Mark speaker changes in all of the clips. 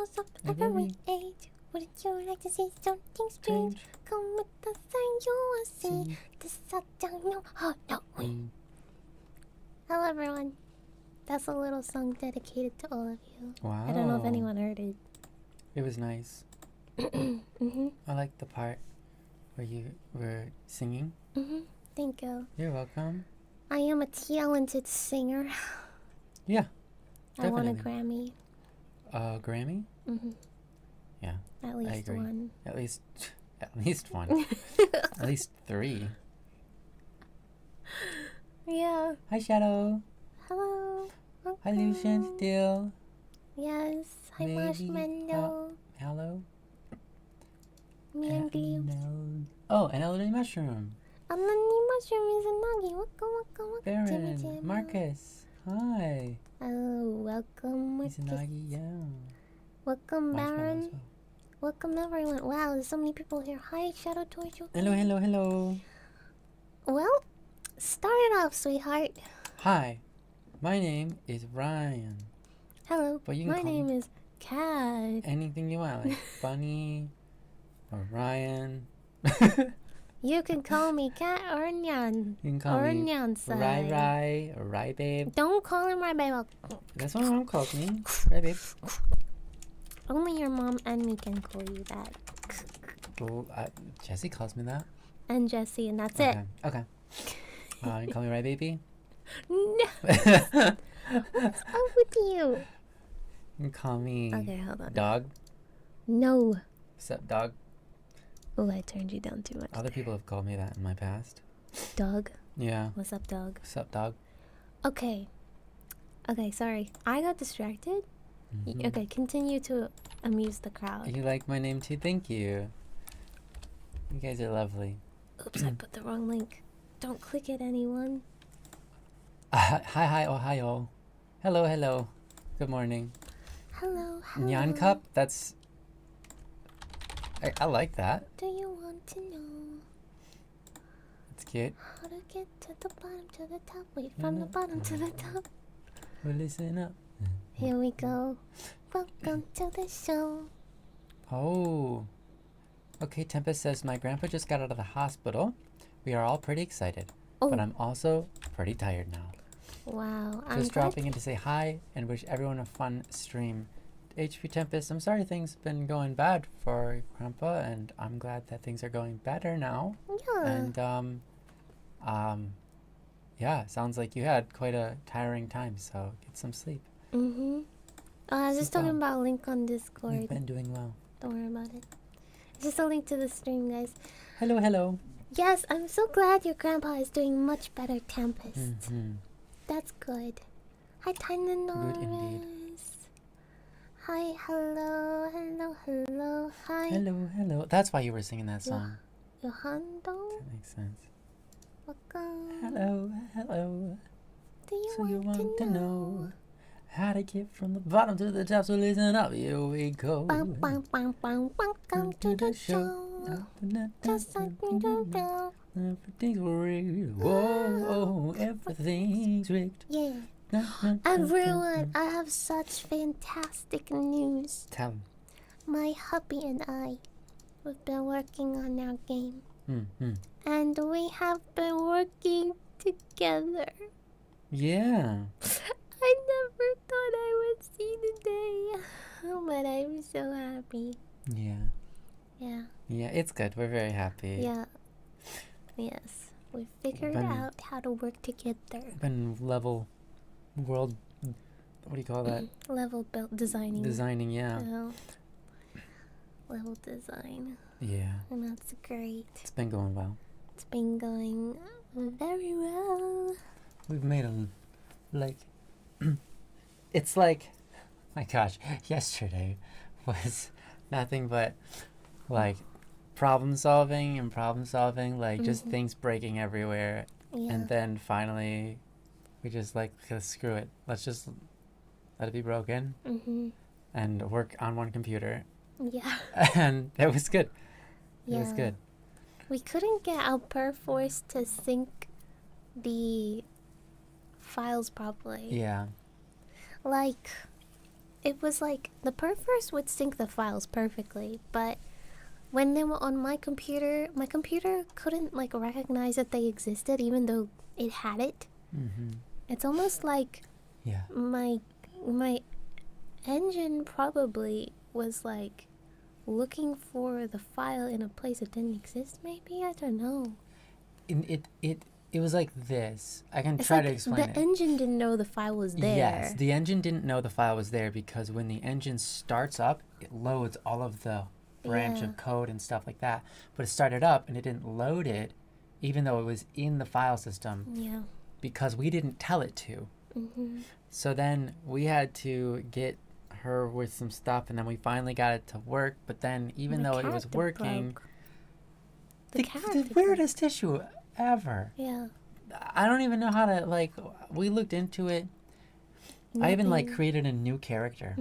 Speaker 1: girls of every age. Wouldn't you like to see something strange? Come with us and you will see. This is no. Oh no. Hello everyone. That's a little song dedicated to all of you.
Speaker 2: Wow.
Speaker 1: I don't know if anyone heard it.
Speaker 2: It was nice. I like the part where you were singing.
Speaker 1: Thank you.
Speaker 2: You're welcome.
Speaker 1: I am a talented singer.
Speaker 2: Yeah.
Speaker 1: I won a
Speaker 2: definitely.
Speaker 1: Grammy.
Speaker 2: Grammy? Yeah.
Speaker 1: At least
Speaker 2: I agree.
Speaker 1: one.
Speaker 2: At least one. At least 3.
Speaker 1: Yeah.
Speaker 2: Hi, Shadow.
Speaker 1: Hello. Welcome.
Speaker 2: Hi, Lucian Steel.
Speaker 1: Yes. Hi, Marshmallow.
Speaker 2: Hello.
Speaker 1: Me and Glue.
Speaker 2: Oh, an elderly mushroom.
Speaker 1: Anani mushroom is a nagi. Welcome.
Speaker 2: Baron. Marcus. Hi.
Speaker 1: Oh, welcome,
Speaker 2: He's a
Speaker 1: Marcus.
Speaker 2: nagi, yeah.
Speaker 1: Welcome,
Speaker 2: Marshmallow
Speaker 1: Baron.
Speaker 2: as well.
Speaker 1: Welcome, everyone. Wow, there's so many people here. Hi, Shadow Torch.
Speaker 2: Hello.
Speaker 1: Well, start it off, sweetheart.
Speaker 2: Hi. My name is Ryan.
Speaker 1: Hello.
Speaker 2: But you can
Speaker 1: My
Speaker 2: call
Speaker 1: name
Speaker 2: me
Speaker 1: is Kat.
Speaker 2: anything you want, like Bunny or Ryan.
Speaker 1: You can call me Kat or Nyan.
Speaker 2: You can call
Speaker 1: or
Speaker 2: me
Speaker 1: Nyansai.
Speaker 2: Rai or Rai Babe.
Speaker 1: Don't call him Rai Babe.
Speaker 2: That's what my mom calls me. Rai Babe.
Speaker 1: Only your mom and me can call you that.
Speaker 2: Well, Jesse calls me that.
Speaker 1: And Jesse, and that's
Speaker 2: Okay. You can call me Rai Baby.
Speaker 1: No. What's up with you?
Speaker 2: You can call me
Speaker 1: Okay, hold on.
Speaker 2: Dog.
Speaker 1: No.
Speaker 2: What's up, Dog?
Speaker 1: Oh, I turned you down too much.
Speaker 2: Other people have called me that in my past.
Speaker 1: Dog.
Speaker 2: Yeah.
Speaker 1: What's up, dog?
Speaker 2: What's up, Dog?
Speaker 1: Okay, sorry. I got distracted. Okay, continue to amuse the crowd.
Speaker 2: You like my name too? Thank you. You guys are lovely.
Speaker 1: Oops, I put the wrong link. Don't click it, anyone.
Speaker 2: Hi, Ohio. Hello. Good morning.
Speaker 1: Hello.
Speaker 2: Nyan Cup? That's... I like that.
Speaker 1: Do you want to know
Speaker 2: It's cute.
Speaker 1: how to get to the bottom to the top? Wait, from the bottom to the top.
Speaker 2: Well, listen up.
Speaker 1: Here we go. Welcome to the show.
Speaker 2: Oh. Okay, Tempest says, my grandpa just got out of the hospital. We are all pretty excited.
Speaker 1: Oh.
Speaker 2: But I'm also pretty tired now.
Speaker 1: Wow. I'm
Speaker 2: Just dropping in to say hi and wish everyone a fun stream. HP Tempest, I'm sorry things been going bad for Grandpa, and I'm glad that things are going better now.
Speaker 1: Yeah.
Speaker 2: And yeah, sounds like you had quite a tiring time, so get some sleep.
Speaker 1: I was just talking about a link on Discord.
Speaker 2: You've been doing well.
Speaker 1: Don't worry about it. It's just a link to the stream, guys.
Speaker 2: Hello.
Speaker 1: Yes, I'm so glad your grandpa is doing much better, Tempest. That's good. Hi, Tiny Norris.
Speaker 2: Good indeed.
Speaker 1: Hi, hello. Hi.
Speaker 2: Hello. That's why you were singing that song.
Speaker 1: Yohando.
Speaker 2: That makes sense.
Speaker 1: Welcome.
Speaker 2: Hello.
Speaker 1: Do you
Speaker 2: So you
Speaker 1: want to know
Speaker 2: how to get from the bottom to the top? So listen up, here we go.
Speaker 1: Welcome to the show. Just like me to go.
Speaker 2: Everything's rigged. Whoa, everything's rigged.
Speaker 1: Yeah. Everyone, I have such fantastic news.
Speaker 2: Tell 'em.
Speaker 1: My hubby and I, we've been working on our game. And we have been working together.
Speaker 2: Yeah.
Speaker 1: I never thought I would see the day. But I'm so happy.
Speaker 2: Yeah, it's good. We're very happy.
Speaker 1: Yeah. Yes. We figured out how to work together.
Speaker 2: Been level world, what do you call that?
Speaker 1: Level build designing.
Speaker 2: Designing, yeah.
Speaker 1: Level design.
Speaker 2: Yeah.
Speaker 1: And that's great.
Speaker 2: It's been going well.
Speaker 1: It's been going very well.
Speaker 2: We've made it's like, my gosh, yesterday was nothing but like problem solving, like just things breaking everywhere.
Speaker 1: Yeah.
Speaker 2: And then finally we just like, screw it. Let's just let it be broken and work on one computer.
Speaker 1: Yeah.
Speaker 2: And it was good.
Speaker 1: Yeah.
Speaker 2: It was good.
Speaker 1: We couldn't get our Perforce to sync the files properly.
Speaker 2: Yeah.
Speaker 1: Like, it was like the perfers would sync the files perfectly, but when they were on my computer couldn't like recognize that they existed even though it had it. It's almost like my engine probably was like looking for the file in a place it didn't exist. Maybe, I don't know.
Speaker 2: It was like this. I can
Speaker 1: It's
Speaker 2: try
Speaker 1: like
Speaker 2: to explain it.
Speaker 1: the engine didn't know the file was there.
Speaker 2: Yes, the engine didn't know the file was there because when the engine starts up, it loads all of the branch of code and stuff like that. But it started up and it didn't load it, even though it was in the file system.
Speaker 1: Yeah.
Speaker 2: Because we didn't tell it to. So then we had to get her with some stuff, and then we finally got it to work. But then, even though it was working, the weirdest issue ever.
Speaker 1: Yeah.
Speaker 2: I don't even know how to, like, we looked into it. I even like created a new character.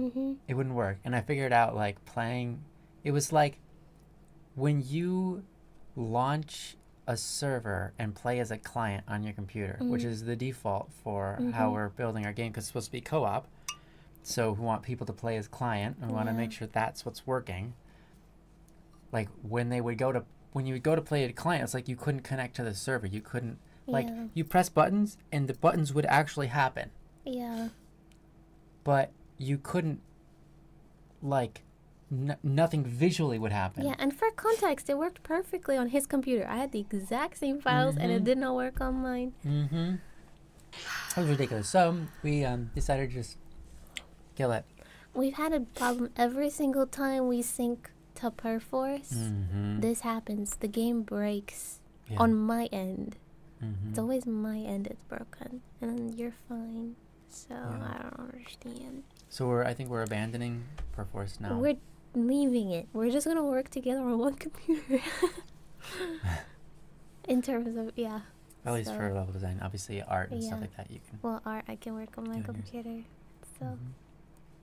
Speaker 2: It wouldn't work. And I figured out like playing, it was like when you launch a server and play as a client on your computer, which is the default for how we're building our game, because it's supposed to be co-op. So we want people to play as client, and we want to make sure that's what's working. Like when you would go to play a client, it's like you couldn't connect to the server. You couldn't, like, you press buttons and the buttons would actually happen.
Speaker 1: Yeah.
Speaker 2: But you couldn't, like, nothing visually would happen.
Speaker 1: Yeah, and for context, it worked perfectly on his computer. I had the exact same files, and it did not work on mine.
Speaker 2: That was ridiculous. So we decided to just kill it.
Speaker 1: We've had a problem every single time we sync to Perforce. This happens. The game breaks on my end. It's always my end it's broken, and you're fine. So I don't understand.
Speaker 2: So I think we're abandoning Perforce now.
Speaker 1: We're leaving it. We're just gonna work together on one computer. In terms of
Speaker 2: at least for level design, obviously art and stuff like that you can.
Speaker 1: Well, art I can work on my computer. So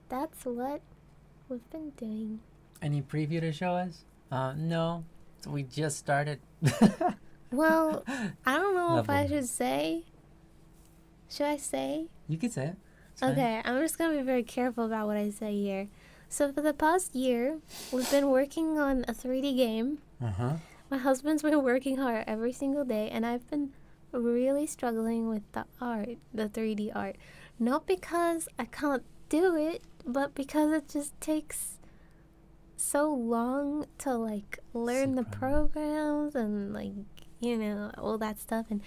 Speaker 1: that's what we've been doing.
Speaker 2: Any preview to show us? No. So we just started.
Speaker 1: Well, I don't know if I should say. Should I say?
Speaker 2: You could say it. It's
Speaker 1: okay, I'm just gonna be very careful about what I say here. So for the past year, we've been working on a 3D game. My husband's been working hard every single day, and I've been really struggling with the art, the 3D art. Not because I can't do it, but because it just takes so long to like learn the programs and like, you know, all that stuff. And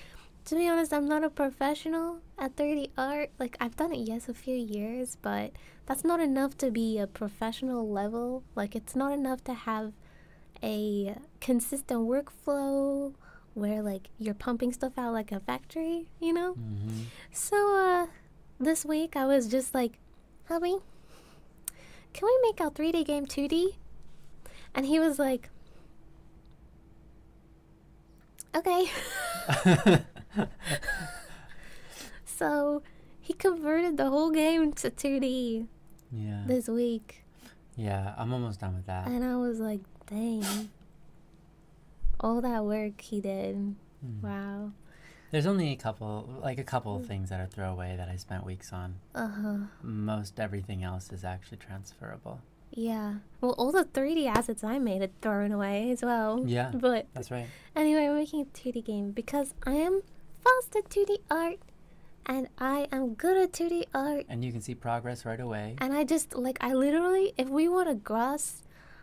Speaker 1: to be honest, I'm not a professional at 3D art. Like, I've done it, yes, a few years, but that's not enough to be a professional level. Like, it's not enough to have a consistent workflow where, like, you're pumping stuff out like a factory, you know? So, this week I was just like, hubby, can we make our 3D game 2D? And he was like, okay. So he converted the whole game to 2D this week.
Speaker 2: Yeah, I'm almost done with that.
Speaker 1: And I was like, dang. All that work he did. Wow.
Speaker 2: There's only a couple of things that are throwaway that I spent weeks on. Most everything else is actually transferable.
Speaker 1: Yeah. Well, all the 3D assets I made are thrown away as well.
Speaker 2: Yeah,
Speaker 1: but
Speaker 2: that's right.
Speaker 1: Anyway, we're making a 2D game because I am fast at 2D art. And I am good at 2D art.
Speaker 2: And you can see progress right away.
Speaker 1: And I just, like, I literally, if we want a grass,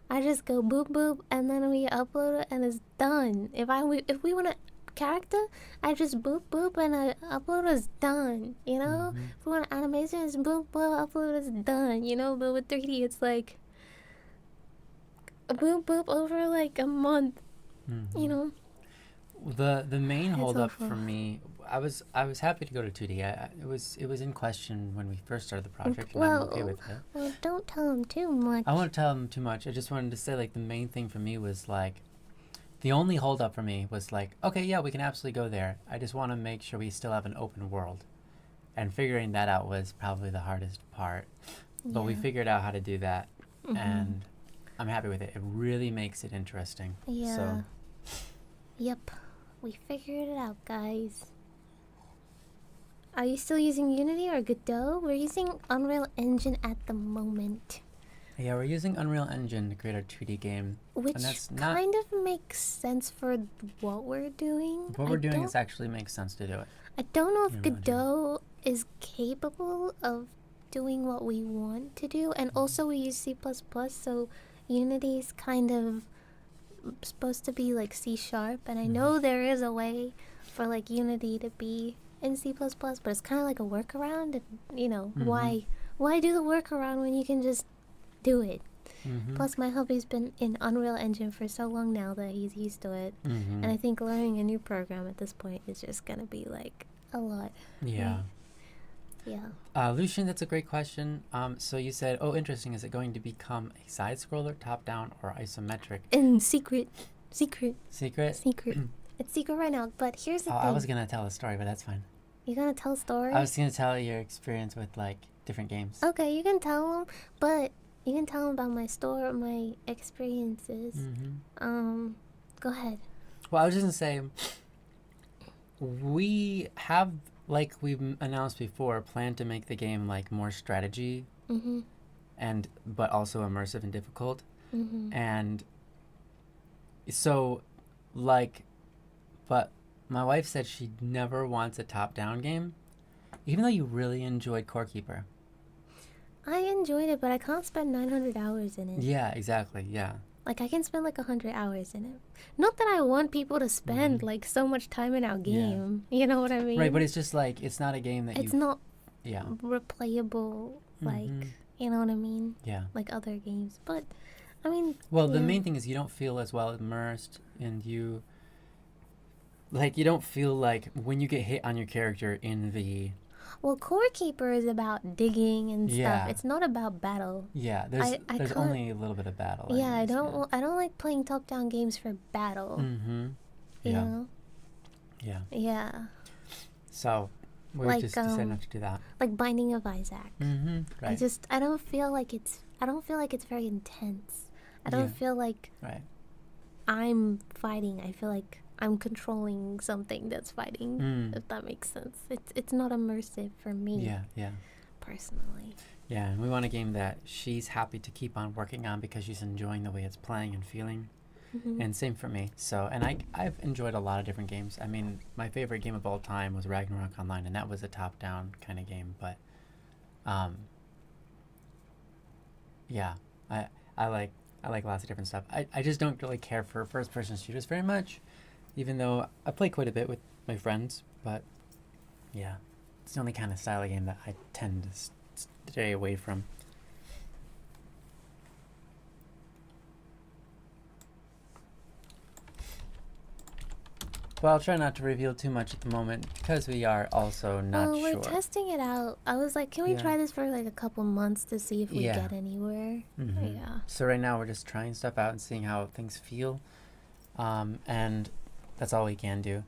Speaker 1: I just go boop boop, and then we upload it, and it's done. If we want a character, I just boop boop, and I upload it's done, you know? If we want an animation, it's boop boop, upload it's done, you know? But with 3D, it's like, a boop boop over, like, a month, you know?
Speaker 2: The main holdup for me, I was happy to go to 2D. It was in question when we first started the project, and I'm okay with it.
Speaker 1: Well, don't tell him too much.
Speaker 2: I won't tell him too much. I just wanted to say, like, the main thing for me was, like, the only holdup for me was, like, okay, yeah, we can absolutely go there. I just want to make sure we still have an open world. And figuring that out was probably the hardest part. But we figured out how to do that, and I'm happy with it. It really makes it interesting.
Speaker 1: Yeah.
Speaker 2: So.
Speaker 1: Yep. We figured it out, guys. Are you still using Unity or Godot? We're using Unreal Engine at the moment.
Speaker 2: Yeah, we're using Unreal Engine to create our 2D game.
Speaker 1: Which
Speaker 2: and that's not
Speaker 1: kind of makes sense for what we're doing.
Speaker 2: what we're doing. Is actually makes sense to do it.
Speaker 1: I don't know if
Speaker 2: Unreal Engine.
Speaker 1: Godot is capable of doing what we want to do, and also we use C++, so Unity's kind of supposed to be like C#, and I know there is a way for like Unity to be in C++, but it's kind of like a workaround, and you know, why do the workaround when you can just do it? Plus my hubby's been in Unreal Engine for so long now that he's used to it, and I think learning a new program at this point is just gonna be like a lot.
Speaker 2: Yeah.
Speaker 1: Yeah.
Speaker 2: Lucian, that's a great question. So you said, oh, interesting. Is it going to become a side scroller, top down, or isometric?
Speaker 1: And secret.
Speaker 2: Secret?
Speaker 1: It's secret right now, but here's the thing.
Speaker 2: I was gonna tell a story, but that's fine.
Speaker 1: You're gonna tell a story?
Speaker 2: I was gonna tell your experience with like different games.
Speaker 1: Okay, you can tell them, but you can tell them about my experiences. Go ahead.
Speaker 2: Well, I was just gonna say, we have, like we've announced before, planned to make the game like more strategy, but also immersive and difficult, and so, like, but my wife said she never wants a top-down game, even though you really enjoyed Core Keeper.
Speaker 1: I enjoyed it, but I can't spend 900 hours in it.
Speaker 2: Yeah, exactly. Yeah.
Speaker 1: Like, I can spend like 100 hours in it. Not that I want people to spend like so much time in our game. Yeah. You know what I mean?
Speaker 2: Right, but it's just like, it's not a game that
Speaker 1: it's not
Speaker 2: yeah.
Speaker 1: replayable, like, you know what I mean?
Speaker 2: Yeah.
Speaker 1: Like other games. But, I mean...
Speaker 2: Well, the main thing is you don't feel as well immersed, and you... Like, you don't feel like when you get hit on your character in the...
Speaker 1: Well, Core Keeper is about digging and stuff. It's not about battle.
Speaker 2: Yeah, there's only a little bit of battle.
Speaker 1: Yeah, I don't like playing top-down games for battle. You know?
Speaker 2: Yeah.
Speaker 1: Yeah.
Speaker 2: So, we like, just decided not to do that.
Speaker 1: Like Binding of Isaac.
Speaker 2: Right.
Speaker 1: I don't feel like it's very intense. I don't feel like I'm fighting. I feel like I'm controlling something that's fighting, if that makes sense. It's not immersive for me. Yeah. Personally.
Speaker 2: Yeah, and we want a game that she's happy to keep on working on because she's enjoying the way it's playing and feeling. And same for me. So, and I've enjoyed a lot of different games. I mean, my favorite game of all time was Ragnarok Online, and that was a top-down kind of game. But, yeah, I like lots of different stuff. I just don't really care for first-person shooters very much. Even though I play quite a bit with my friends, but yeah, it's the only kind of style of game that I tend to stay away from. Well, I'll try not to reveal too much at the moment because we are also not sure.
Speaker 1: We're testing it out. I was like, can we try this for like a couple months to see if we get anywhere? Yeah.
Speaker 2: So right now we're just trying stuff out and seeing how things feel. And that's all we can do.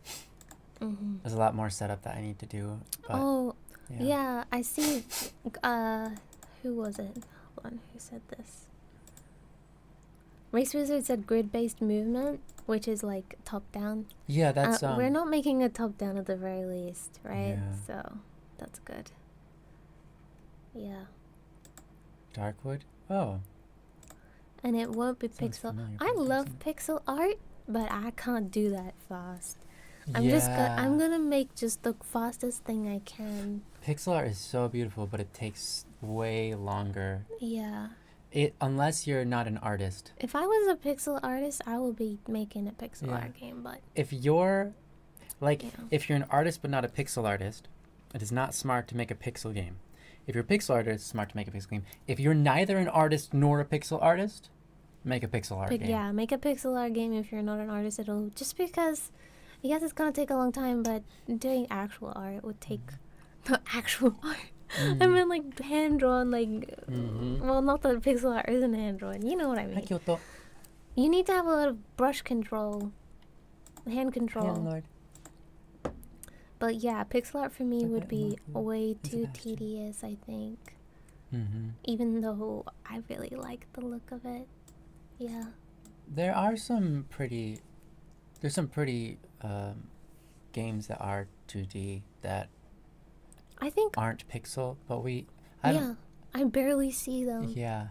Speaker 2: There's a lot more setup that I need to do. But,
Speaker 1: yeah, I see. Who was it? Hold on, who said this? Race Wizard said grid-based movement, which is like top-down.
Speaker 2: Yeah, that's...
Speaker 1: we're not making a top-down at the very least, right?
Speaker 2: Yeah.
Speaker 1: So, that's good. Yeah.
Speaker 2: Darkwood? Oh.
Speaker 1: And it won't be pixel... I love pixel art, but I can't do that fast. I'm gonna make just the fastest thing I can.
Speaker 2: Pixel art is so beautiful, but it takes way longer.
Speaker 1: Yeah.
Speaker 2: Unless you're not an artist.
Speaker 1: If I was a pixel artist, I would be making a pixel art game, but...
Speaker 2: If you're... Like, if you're an artist but not a pixel artist, it is not smart to make a pixel game. If you're a pixel artist, it's smart to make a pixel game. If you're neither an artist nor a pixel artist, make a pixel art game.
Speaker 1: Yeah, make a pixel art game if you're not an artist. It'll... Just because... Yes, it's gonna take a long time, but doing actual art would take... Not actual art. I mean, like, hand-drawn, like... Well, not that pixel art isn't hand-drawn. You know what I mean. You need to have a lot of brush control. Hand control.
Speaker 2: Lord.
Speaker 1: But yeah, pixel art for me would be way too tedious, I think. Even though I really like the look of it. Yeah.
Speaker 2: There are some pretty... There's some pretty games that are 2D that
Speaker 1: I think
Speaker 2: aren't pixel, but
Speaker 1: I barely see them.
Speaker 2: Yeah.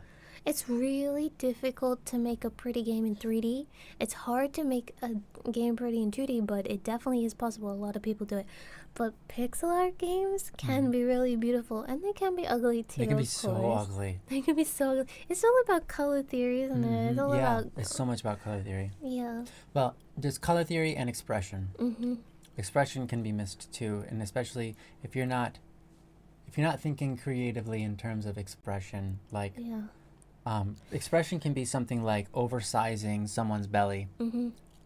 Speaker 1: It's really difficult to make a pretty game in 3D. It's hard to make a game pretty in 2D, but it definitely is possible. A lot of people do it. But pixel art games can be really beautiful, and they can be ugly too.
Speaker 2: They can be so ugly.
Speaker 1: They can be so ugly. It's all about color theory, isn't it? It's all about...
Speaker 2: It's so much about color theory.
Speaker 1: Yeah.
Speaker 2: Well, there's color theory and expression. Expression can be missed too, and especially if you're not thinking creatively in terms of expression, like...
Speaker 1: Yeah.
Speaker 2: Expression can be something like oversizing someone's belly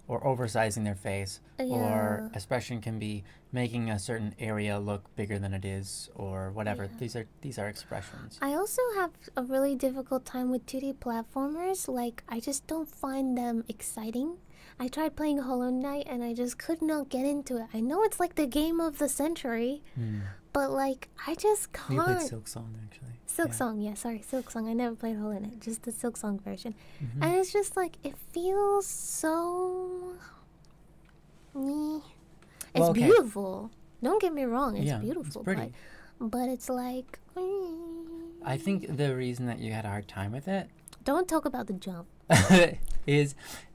Speaker 2: or oversizing their face, or expression can be making a certain area look bigger than it is, or whatever. These are expressions.
Speaker 1: I also have a really difficult time with 2D platformers. Like, I just don't find them exciting. I tried playing Hollow Knight and I just could not get into it. I know it's like the game of the century, but like, I just can't.
Speaker 2: You played Silksong, actually.
Speaker 1: Silksong, Silksong. I never played Hollow Knight, just the Silksong version. And it's just like, it feels so... It's beautiful. Don't get me wrong, it's beautiful.
Speaker 2: It's pretty.
Speaker 1: But it's like...
Speaker 2: I think the reason that you had a hard time with it...
Speaker 1: Don't talk about the jump.
Speaker 2: is...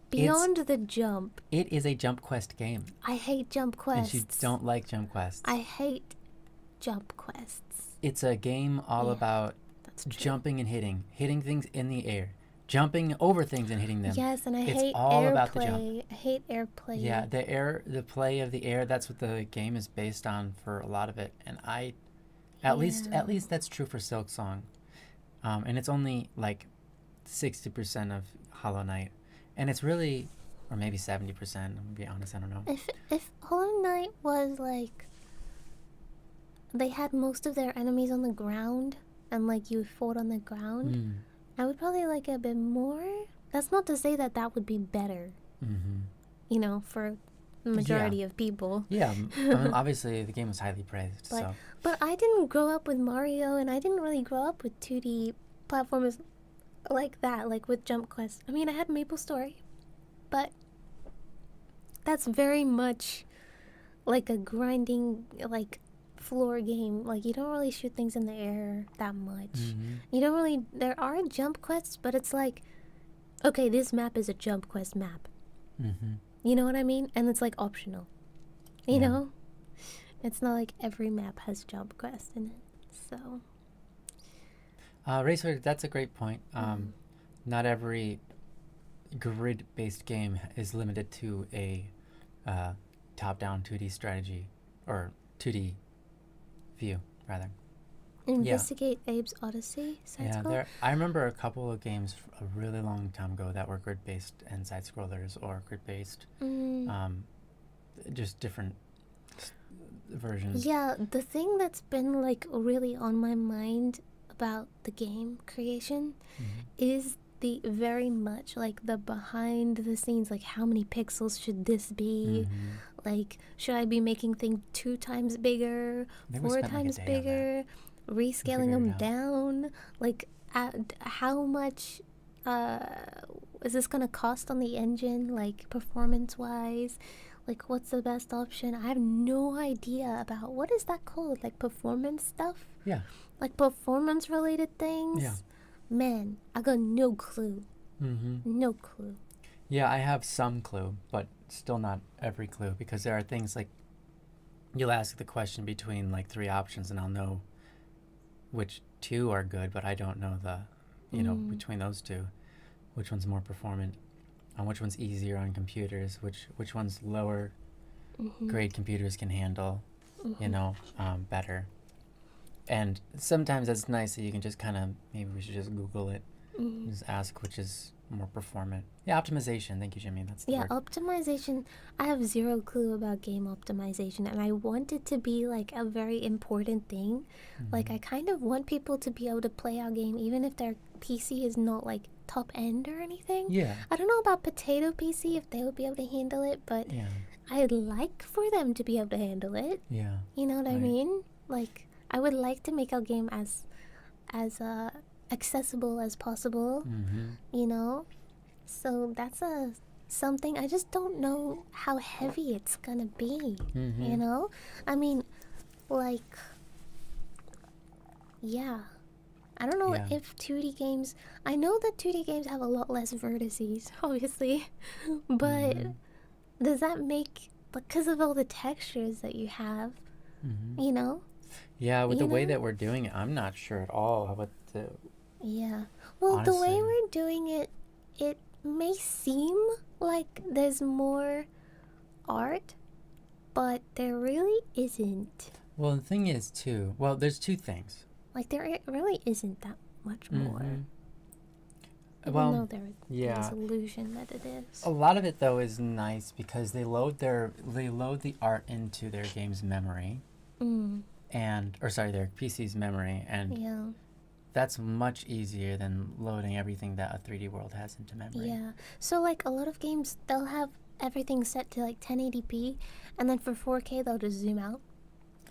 Speaker 1: Beyond the jump.
Speaker 2: It is a jump quest game.
Speaker 1: I hate jump quests.
Speaker 2: And you don't like jump quests.
Speaker 1: I hate jump quests.
Speaker 2: It's a game all about jumping and hitting things in the air, jumping over things and hitting them.
Speaker 1: Yes, and
Speaker 2: it's
Speaker 1: hate
Speaker 2: all
Speaker 1: airplay.
Speaker 2: about the jump.
Speaker 1: I hate airplay.
Speaker 2: Yeah, the play of the air. That's what the game is based on for a lot of it. And at least that's true for Silksong. And it's only like 60% of Hollow Knight. And it's really, or maybe 70%, I'm gonna be honest, I don't know.
Speaker 1: If Hollow Knight was like, they had most of their enemies on the ground, and like you fought on the ground, I would probably like it a bit more. That's not to say that that would be better, you know, for the majority of people.
Speaker 2: Yeah, I mean, obviously the game was highly praised.
Speaker 1: But I didn't grow up with Mario, and I didn't really grow up with 2D platformers like that, like with Jump Quest. I mean, I had Maple Story, but that's very much like a grinding, like, floor game. Like, you don't really shoot things in the air that much. You don't really... There are jump quests, but it's like, okay, this map is a jump quest map. You know what I mean? And it's like optional. You know? It's not like every map has jump quest in it. So...
Speaker 2: Racer, that's a great point. Not every grid-based game is limited to a top-down 2D strategy, or 2D view, rather.
Speaker 1: Investigate Abe's Odyssey?
Speaker 2: I remember a couple of games a really long time ago that were grid-based and side-scrollers, or grid-based, just different versions.
Speaker 1: Yeah, the thing that's been like really on my mind about the game creation is the very much like the behind the scenes, like how many pixels should this be, like should I be making things 2 times bigger, 4 times bigger, rescaling them down, like how much is this gonna cost on the engine, like performance wise, like what's the best option. I have no idea about what is that called, like performance stuff, like performance related things. Man, I got no clue. No clue.
Speaker 2: Yeah, I have some clue, but still not every clue, because there are things like you'll ask the question between like 3 options and I'll know which 2 are good, but I don't know the, you know, between those 2, which one's more performant and which one's easier on computers, which one's lower grade computers can handle, you know, better. And sometimes it's nice that you can just kind of, maybe we should just Google it, just ask which is more performant. Yeah, optimization. Thank you, Jimmy. That's the word.
Speaker 1: Optimization. I have 0 clue about game optimization, and I want it to be like a very important thing. Like, I kind of want people to be able to play our game even if their PC is not like top end or anything. I don't know about Potato PC, if they would be able to handle it, but I'd like for them to be able to handle it. You know what I mean? Like, I would like to make our game as accessible as possible, you know? So that's something. I just don't know how heavy it's gonna be, you know? I mean, like, Yeah. I don't know
Speaker 2: Yeah.
Speaker 1: if 2D games. I know that 2D games have a lot less vertices, obviously, but does that make because of all the textures that you have, you know?
Speaker 2: Yeah, with the
Speaker 1: You
Speaker 2: way
Speaker 1: know?
Speaker 2: that we're doing it, I'm not sure at all what the
Speaker 1: Yeah. Well, the way
Speaker 2: honestly.
Speaker 1: we're doing it, it may seem like there's more art, but there really isn't.
Speaker 2: Well, the thing is too. Well, there's two things.
Speaker 1: Like really isn't that much more. Even
Speaker 2: Well,
Speaker 1: though there's
Speaker 2: yeah.
Speaker 1: illusion that it is.
Speaker 2: A lot of it though is nice because they load the art into their game's memory, their PC's memory, and
Speaker 1: Yeah.
Speaker 2: that's much easier than loading everything that a 3D world has into memory.
Speaker 1: Yeah. So like a lot of games, they'll have everything set to like 1080p, and then for 4K they'll just zoom out.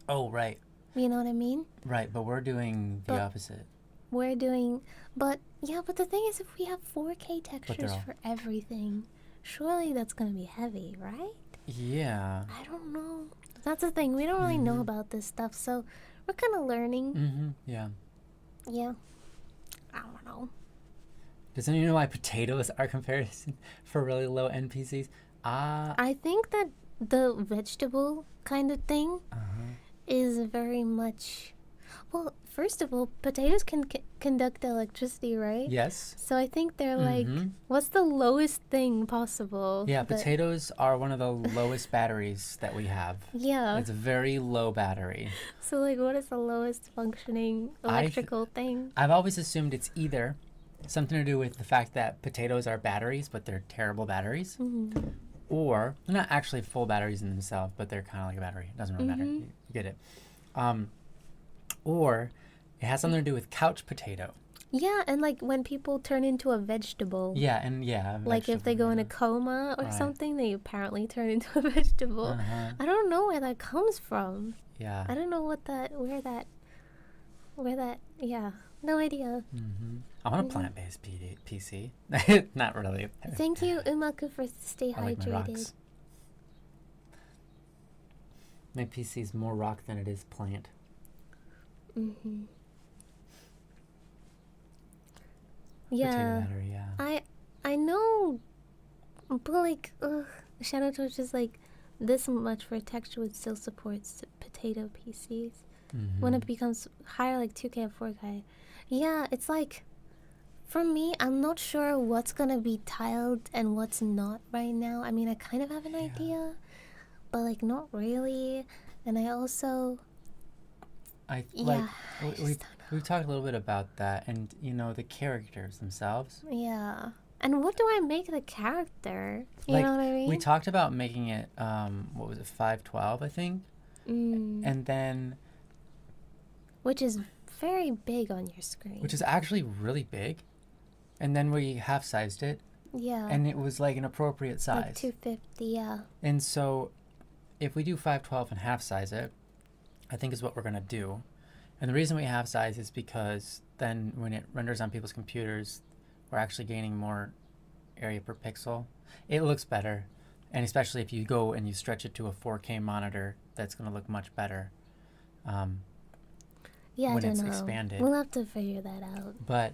Speaker 2: Oh, right.
Speaker 1: You know what I mean?
Speaker 2: Right, but we're doing the opposite.
Speaker 1: We're doing, but the thing is, if we have 4K textures for everything, surely that's gonna be heavy, right?
Speaker 2: Yeah.
Speaker 1: I don't know. That's the thing. We don't really know about this stuff, so we're kind of learning.
Speaker 2: Yeah.
Speaker 1: Yeah. I don't know.
Speaker 2: Does anyone know why potatoes are comparison for really low NPCs?
Speaker 1: I think that the vegetable kind of thing is very much. Well, first of all, potatoes can conduct electricity, right?
Speaker 2: Yes.
Speaker 1: So I think they're like, what's the lowest thing possible?
Speaker 2: Yeah, potatoes are one of the lowest batteries that we have.
Speaker 1: Yeah.
Speaker 2: It's a very low battery.
Speaker 1: So, like, what is the lowest functioning electrical thing?
Speaker 2: I've always assumed it's either something to do with the fact that potatoes are batteries, but they're terrible batteries. Or, they're not actually full batteries in themselves, but they're kind of like a battery. It doesn't really matter. You get it. Or it has something to do with couch potato.
Speaker 1: Yeah, and like when people turn into a vegetable.
Speaker 2: Yeah, and yeah.
Speaker 1: Like if they go in a coma or something, they apparently turn into a vegetable. I don't know where that comes from.
Speaker 2: Yeah.
Speaker 1: I don't know where that, yeah. No idea.
Speaker 2: I want a plant-based PC. Not really.
Speaker 1: Thank you, Umaku, for stay
Speaker 2: I like my
Speaker 1: hydrated.
Speaker 2: rocks. My PC's more rock than it is plant.
Speaker 1: Yeah.
Speaker 2: Potato battery, yeah.
Speaker 1: I know, but like, Shadow Torch is like this much for texture would still supports potato PCs. When it becomes higher, like 2K or 4K. Yeah, it's like, for me, I'm not sure what's gonna be tiled and what's not right now. I mean, I kind of have an idea, but like not really. And I also,
Speaker 2: we've talked a little bit about that, and you know the characters themselves.
Speaker 1: Yeah. And what do I make the character? You know what I mean?
Speaker 2: We talked about making it, what was it, 512, I think, and then,
Speaker 1: which is very big on your screen.
Speaker 2: which is actually really big, and then we half-sized it.
Speaker 1: Yeah.
Speaker 2: And it was like an appropriate size.
Speaker 1: Like 250, yeah.
Speaker 2: And so, if we do 512 and half size it, I think is what we're gonna do. And the reason we half size is because then when it renders on people's computers, we're actually gaining more area per pixel. It looks better, and especially if you go and you stretch it to a 4K monitor, that's gonna look much better.
Speaker 1: Yeah,
Speaker 2: when
Speaker 1: I don't
Speaker 2: it's
Speaker 1: know.
Speaker 2: expanded.
Speaker 1: We'll have to figure that out.
Speaker 2: But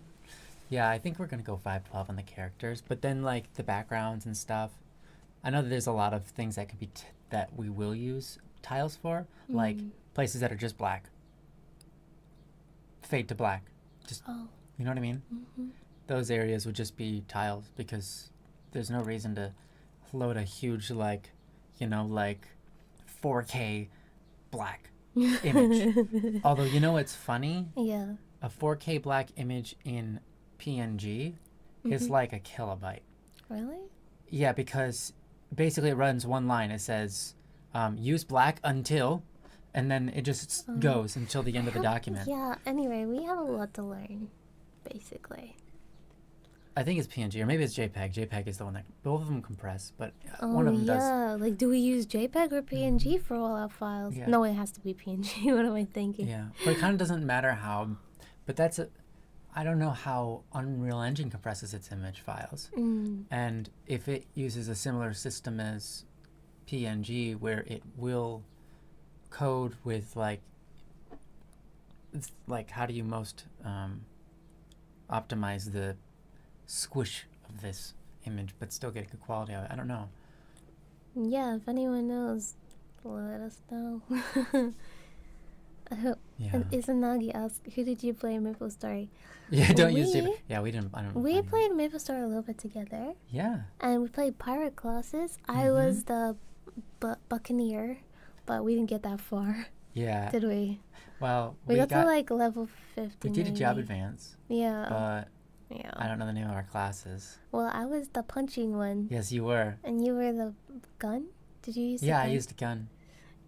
Speaker 2: yeah, I think we're gonna go 512 on the characters. But then like the backgrounds and stuff, I know that there's a lot of things that could be that we will use tiles for, like places that are just black, fade to black, just you know what I mean. Those areas would just be tiles because there's no reason to load a huge like 4K black image. Although you know it's funny.
Speaker 1: Yeah.
Speaker 2: A 4K black image in PNG is like a kilobyte.
Speaker 1: Really?
Speaker 2: Yeah, because basically it runs one line. It says, use black until, and then it just goes until the end of the document.
Speaker 1: Yeah, anyway, we have a lot to learn, basically.
Speaker 2: I think it's PNG, or maybe it's JPEG. JPEG is the one that, both of them compress, but one of them does.
Speaker 1: Yeah, like do we use JPEG or PNG for all our files?
Speaker 2: Yeah.
Speaker 1: No, it has to be PNG. What am I thinking?
Speaker 2: Yeah, but it kind of doesn't matter how, but I don't know how Unreal Engine compresses its image files. And if it uses a similar system as PNG where it will code with like it's like, how do you most optimize the squish of this image but still get good quality of it? I don't know.
Speaker 1: Yeah, if anyone knows, let us know.
Speaker 2: Yeah.
Speaker 1: And Izanagi asked, who did you play in Maple Story?
Speaker 2: Yeah, don't use it. Yeah, we didn't. I don't.
Speaker 1: We played Maple Story a little bit together.
Speaker 2: Yeah.
Speaker 1: And we played pirate classes. I was the buccaneer, but we didn't get that far.
Speaker 2: Yeah.
Speaker 1: Did we?
Speaker 2: Well,
Speaker 1: we got to like level 50.
Speaker 2: We did
Speaker 1: maybe.
Speaker 2: a job advance.
Speaker 1: Yeah.
Speaker 2: But
Speaker 1: yeah.
Speaker 2: I don't know the name of our classes.
Speaker 1: Well, I was the punching one.
Speaker 2: Yes, you were.
Speaker 1: And you were the gun? Did you use the gun?
Speaker 2: Yeah, I used a gun.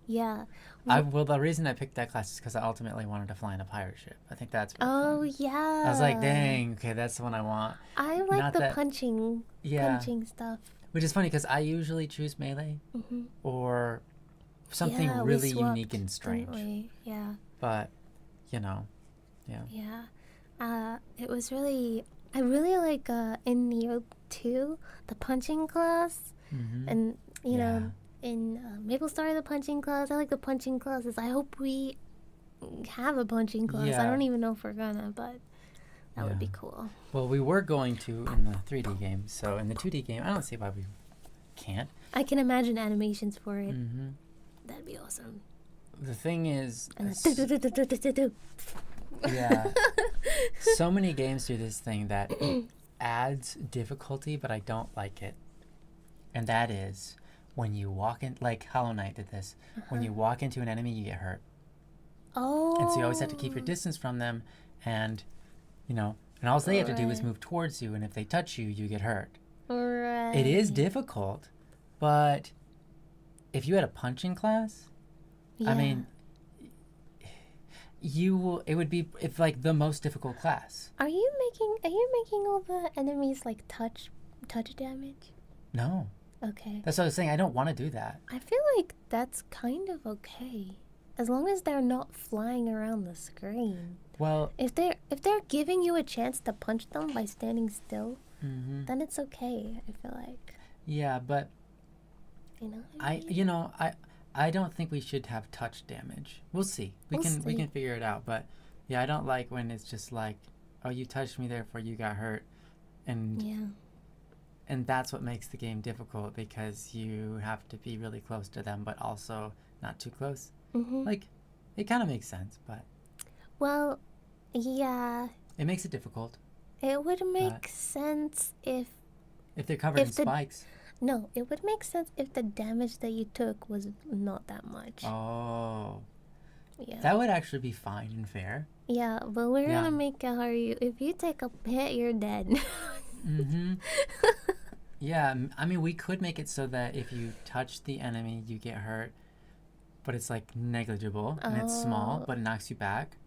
Speaker 1: Yeah.
Speaker 2: Well, the reason I picked that class is because I ultimately wanted to fly in a pirate ship. I think that's really fun.
Speaker 1: Yeah.
Speaker 2: I was like, dang, okay, that's the one I want.
Speaker 1: I like the punching stuff.
Speaker 2: Which is funny because I usually choose melee or something really unique and strange.
Speaker 1: Yeah.
Speaker 2: But, you know, yeah.
Speaker 1: Yeah. It was really... I really like in Neo 2, the punching class. And, you know... In Maple Story, the punching class. I like the punching classes. I hope we have a punching class. I don't even know if we're gonna, but that would be cool.
Speaker 2: Well, we were going to in the 3D game. So in the 2D game, I don't see why we can't.
Speaker 1: I can imagine animations for it. That'd be awesome.
Speaker 2: The thing is... yeah. So many games do this thing that adds difficulty, but I don't like it. And that is... when you walk in, like Hollow Knight did this, when you walk into an enemy, you get hurt.
Speaker 1: Oh.
Speaker 2: And so you always have to keep your distance from them, and, you know, and all they have to do is move towards you, and if they touch you, you get hurt.
Speaker 1: Right.
Speaker 2: It is difficult, but if you had a punching class, I mean, it would be like the most difficult class.
Speaker 1: Are you making all the enemies like touch damage?
Speaker 2: No.
Speaker 1: Okay.
Speaker 2: That's what I was saying. I don't want to do that.
Speaker 1: I feel like that's kind of okay, as long as they're not flying around the screen.
Speaker 2: Well,
Speaker 1: if they're giving you a chance to punch them by standing still, then it's okay. I feel like.
Speaker 2: Yeah, but.
Speaker 1: You know what I mean?
Speaker 2: I don't think we should have touch damage. We'll see. We can figure it out. But yeah, I don't like when it's just like, oh, you touched me, therefore you got hurt, and.
Speaker 1: Yeah.
Speaker 2: And that's what makes the game difficult, because you have to be really close to them, but also not too close. Like, it kind of makes sense, but...
Speaker 1: Well, yeah.
Speaker 2: It makes it difficult.
Speaker 1: It would make sense if...
Speaker 2: If they're covered in spikes.
Speaker 1: No, it would make sense if the damage that you took was not that much.
Speaker 2: Oh.
Speaker 1: Yeah.
Speaker 2: That would actually be fine and fair.
Speaker 1: Yeah, but we're gonna make it hard. If you take a hit, you're dead.
Speaker 2: Yeah, I mean, we could make it so that if you touch the enemy, you get hurt, but it's like negligible and it's small, but it knocks you back.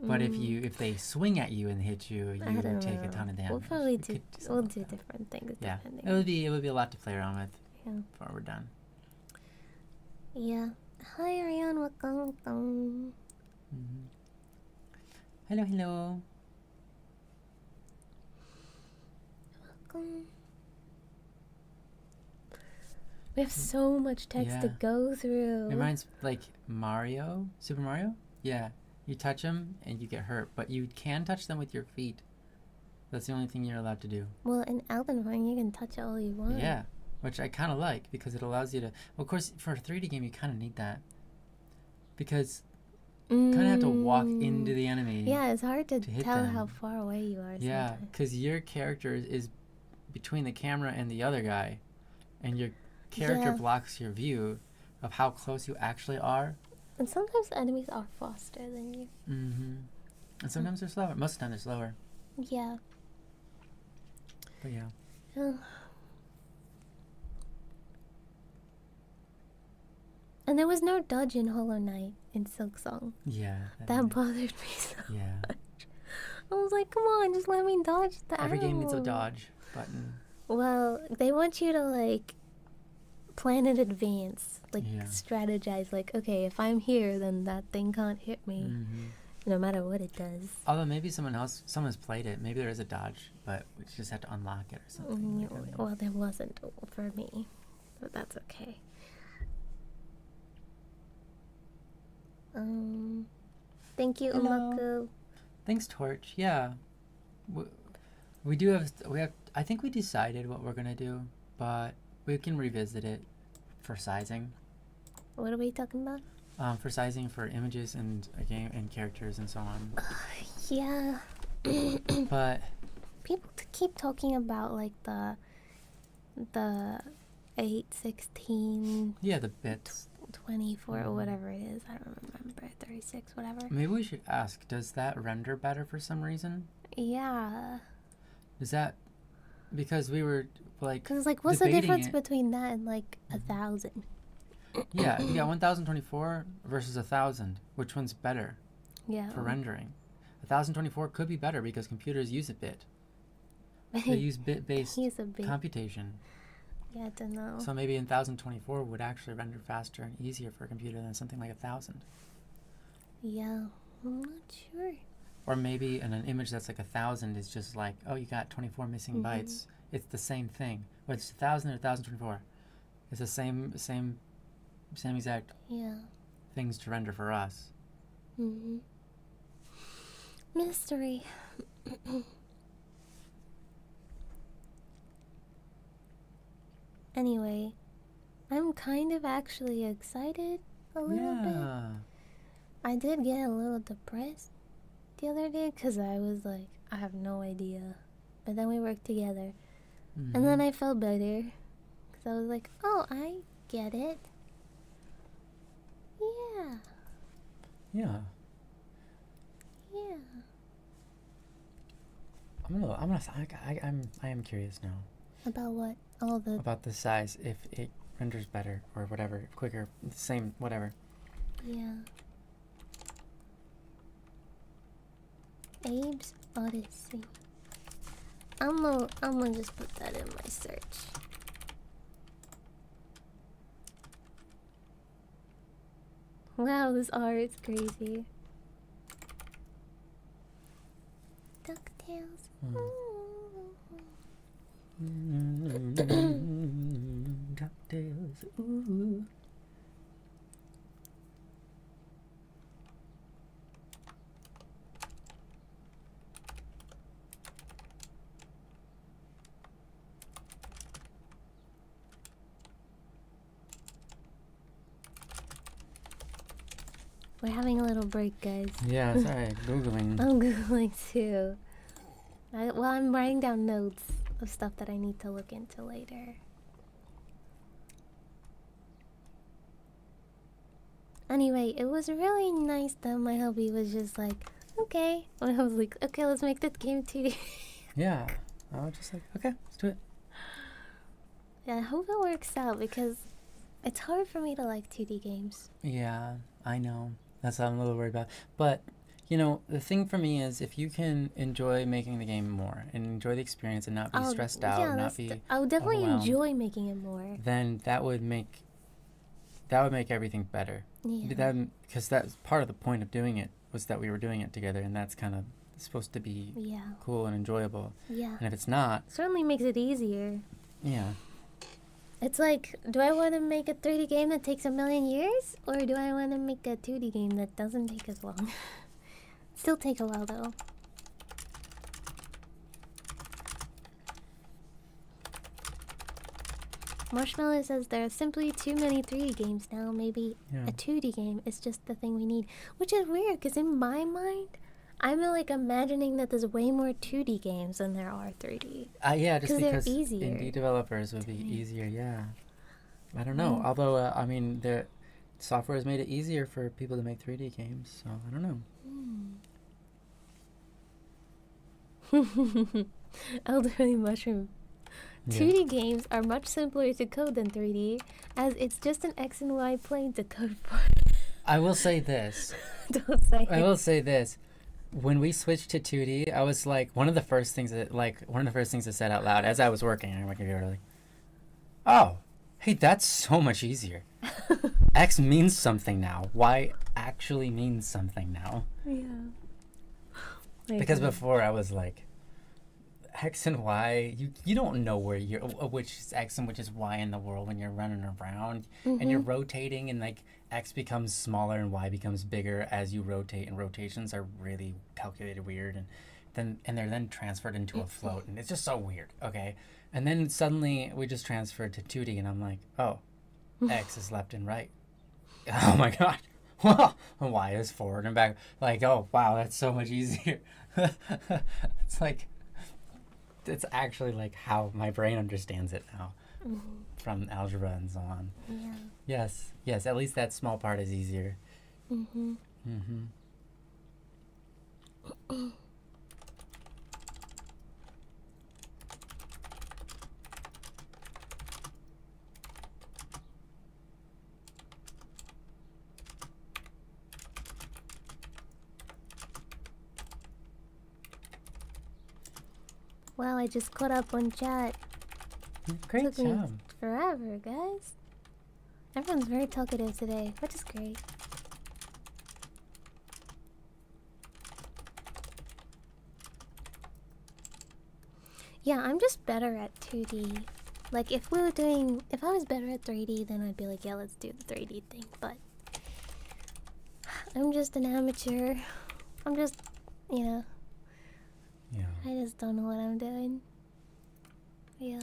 Speaker 2: But if they swing at you and hit you, you would take a ton of damage.
Speaker 1: We'll probably do different things.
Speaker 2: Yeah,
Speaker 1: depending.
Speaker 2: it would be a lot to play around with before we're done.
Speaker 1: Yeah. Hi, Ariane. Welcome.
Speaker 2: Hello, hello.
Speaker 1: We have so much text to go through.
Speaker 2: It reminds like Super Mario. Yeah, you touch them and you get hurt, but you can touch them with your feet. That's the only thing you're allowed to do.
Speaker 1: Well, in Elden Ring, you can touch it all you want.
Speaker 2: Yeah, which I kind of like, because it allows you to... Well, of course, for a 3D game, you kind of need that, because you kind of have to walk into the enemy.
Speaker 1: Yeah, it's hard to tell how far away you are.
Speaker 2: Yeah, because your character is between the camera and the other guy, and your character blocks your view of how close you actually are.
Speaker 1: And sometimes enemies are faster than you.
Speaker 2: And sometimes they're slower. Most of the time they're slower.
Speaker 1: Yeah.
Speaker 2: But yeah.
Speaker 1: And there was no dodge in Hollow Knight in Silksong.
Speaker 2: Yeah.
Speaker 1: That bothered me so much. I was like, come on, just let me dodge the
Speaker 2: Every game needs a dodge button.
Speaker 1: Well, they want you to, like, plan in advance. Like, strategize. Like, okay, if I'm here, then that thing can't hit me. No matter what it does.
Speaker 2: Although maybe someone's played it. Maybe there is a dodge, but we just have to unlock it or something.
Speaker 1: Well, there wasn't for me. But that's okay. Thank you,
Speaker 2: Hello.
Speaker 1: Umaku.
Speaker 2: Thanks, Torch. Yeah. We have, I think we decided what we're going to do, but we can revisit it for sizing.
Speaker 1: What are we talking about?
Speaker 2: For sizing for images and a game and characters and so on.
Speaker 1: Yeah.
Speaker 2: But
Speaker 1: people keep talking about like the 816.
Speaker 2: Yeah, the bits.
Speaker 1: 24 or whatever it is. I don't remember. 36, whatever.
Speaker 2: Maybe we should ask, does that render better for some reason?
Speaker 1: Yeah.
Speaker 2: Is that because we were like,
Speaker 1: because like, what's the difference between that and like 1,000?
Speaker 2: Yeah, you got 1024 versus 1,000. Which one's better?
Speaker 1: Yeah.
Speaker 2: For rendering, 1024 could be better because computers use a bit. They use bit-based computation.
Speaker 1: Yeah, I don't know.
Speaker 2: So maybe 1024 would actually render faster and easier for a computer than something like 1,000.
Speaker 1: Yeah, I'm not sure.
Speaker 2: Or maybe an image that's like 1,000 is just like, oh, you got 24 missing bytes. It's the same thing. Whether it's 1,000 or 1,024, it's the same exact things to render for us.
Speaker 1: Mystery. Anyway, I'm kind of actually excited a little bit. I did get a little depressed the other day because I was like, I have no idea. But then we worked together. And then I felt better because I was like, oh, I get it. Yeah.
Speaker 2: Yeah.
Speaker 1: Yeah.
Speaker 2: I am curious now.
Speaker 1: About what?
Speaker 2: About the size, if it renders better or whatever, quicker, same, whatever.
Speaker 1: Yeah. Abe's Odyssey. I'm gonna just put that in my search. Wow, this art is crazy. DuckTales.
Speaker 2: DuckTales. Ooh.
Speaker 1: We're having a little break, guys.
Speaker 2: Yeah, sorry, Googling.
Speaker 1: I'm Googling too. I'm writing down notes of stuff that I need to look into later. Anyway, it was really nice that my hubby was just like, okay. When I was like, okay, let's make this game 2D.
Speaker 2: Yeah, I was just like, okay, let's do it.
Speaker 1: Yeah, I hope it works out because it's hard for me to like 2D games.
Speaker 2: Yeah, I know. That's what I'm a little worried about. But, you know, the thing for me is if you can enjoy making the game more and enjoy the experience and not be stressed out, and not be
Speaker 1: I would definitely enjoy making it more.
Speaker 2: Then that would make everything better.
Speaker 1: Yeah.
Speaker 2: Because that's part of the point of doing it was that we were doing it together, and that's kind of supposed to be cool and enjoyable.
Speaker 1: Yeah.
Speaker 2: And if it's not,
Speaker 1: it certainly makes it easier.
Speaker 2: Yeah.
Speaker 1: It's like, do I want to make a 3D game that takes 1,000,000 years? Or do I want to make a 2D game that doesn't take as long? Still take a while, though. Marshmallow says there are simply too many 3D games now. Maybe a 2D game is just the thing we need. Which is weird, because in my mind, I'm like imagining that there's way more 2D games than there are 3D.
Speaker 2: Yeah, just because
Speaker 1: they're easier.
Speaker 2: Indie developers would be easier, yeah. I don't know. Although, I mean, the software has made it easier for people to make 3D games, so I don't
Speaker 1: know. Elderly Mushroom. 2D games are much simpler to code than 3D, as it's just an X and Y plane to code for.
Speaker 2: I will say this.
Speaker 1: Don't say it.
Speaker 2: I will say this. When we switched to 2D, I was like, one of the first things I said out loud as I was working on my computer, like, oh, hey, that's so much easier. X means something now. Y actually means something now.
Speaker 1: Yeah.
Speaker 2: Because before I was like, X and Y, you don't know where you're, which is X and which is Y in the world when you're running around and you're rotating, and like X becomes smaller and Y becomes bigger as you rotate, and rotations are really calculated weird, and they're then transferred into a float, and it's just so weird. Okay, and then suddenly we just transferred to 2D, and I'm like, oh, X is left and right. Oh my god. Y is forward and back. Like, oh wow, that's so much easier. It's like, it's actually like how my brain understands it now, from algebra and so on.
Speaker 1: Yeah.
Speaker 2: Yes, at least that small part is easier.
Speaker 1: Wow, I just caught up on chat.
Speaker 2: Great
Speaker 1: Took me
Speaker 2: job.
Speaker 1: forever, guys. Everyone's very talkative today, which is great. Yeah, I'm just better at 2D. Like, if I was better at 3D, then I'd be like, yeah, let's do the 3D thing. But I'm just an amateur. I'm just,
Speaker 2: Yeah.
Speaker 1: I just don't know what I'm doing. Yeah.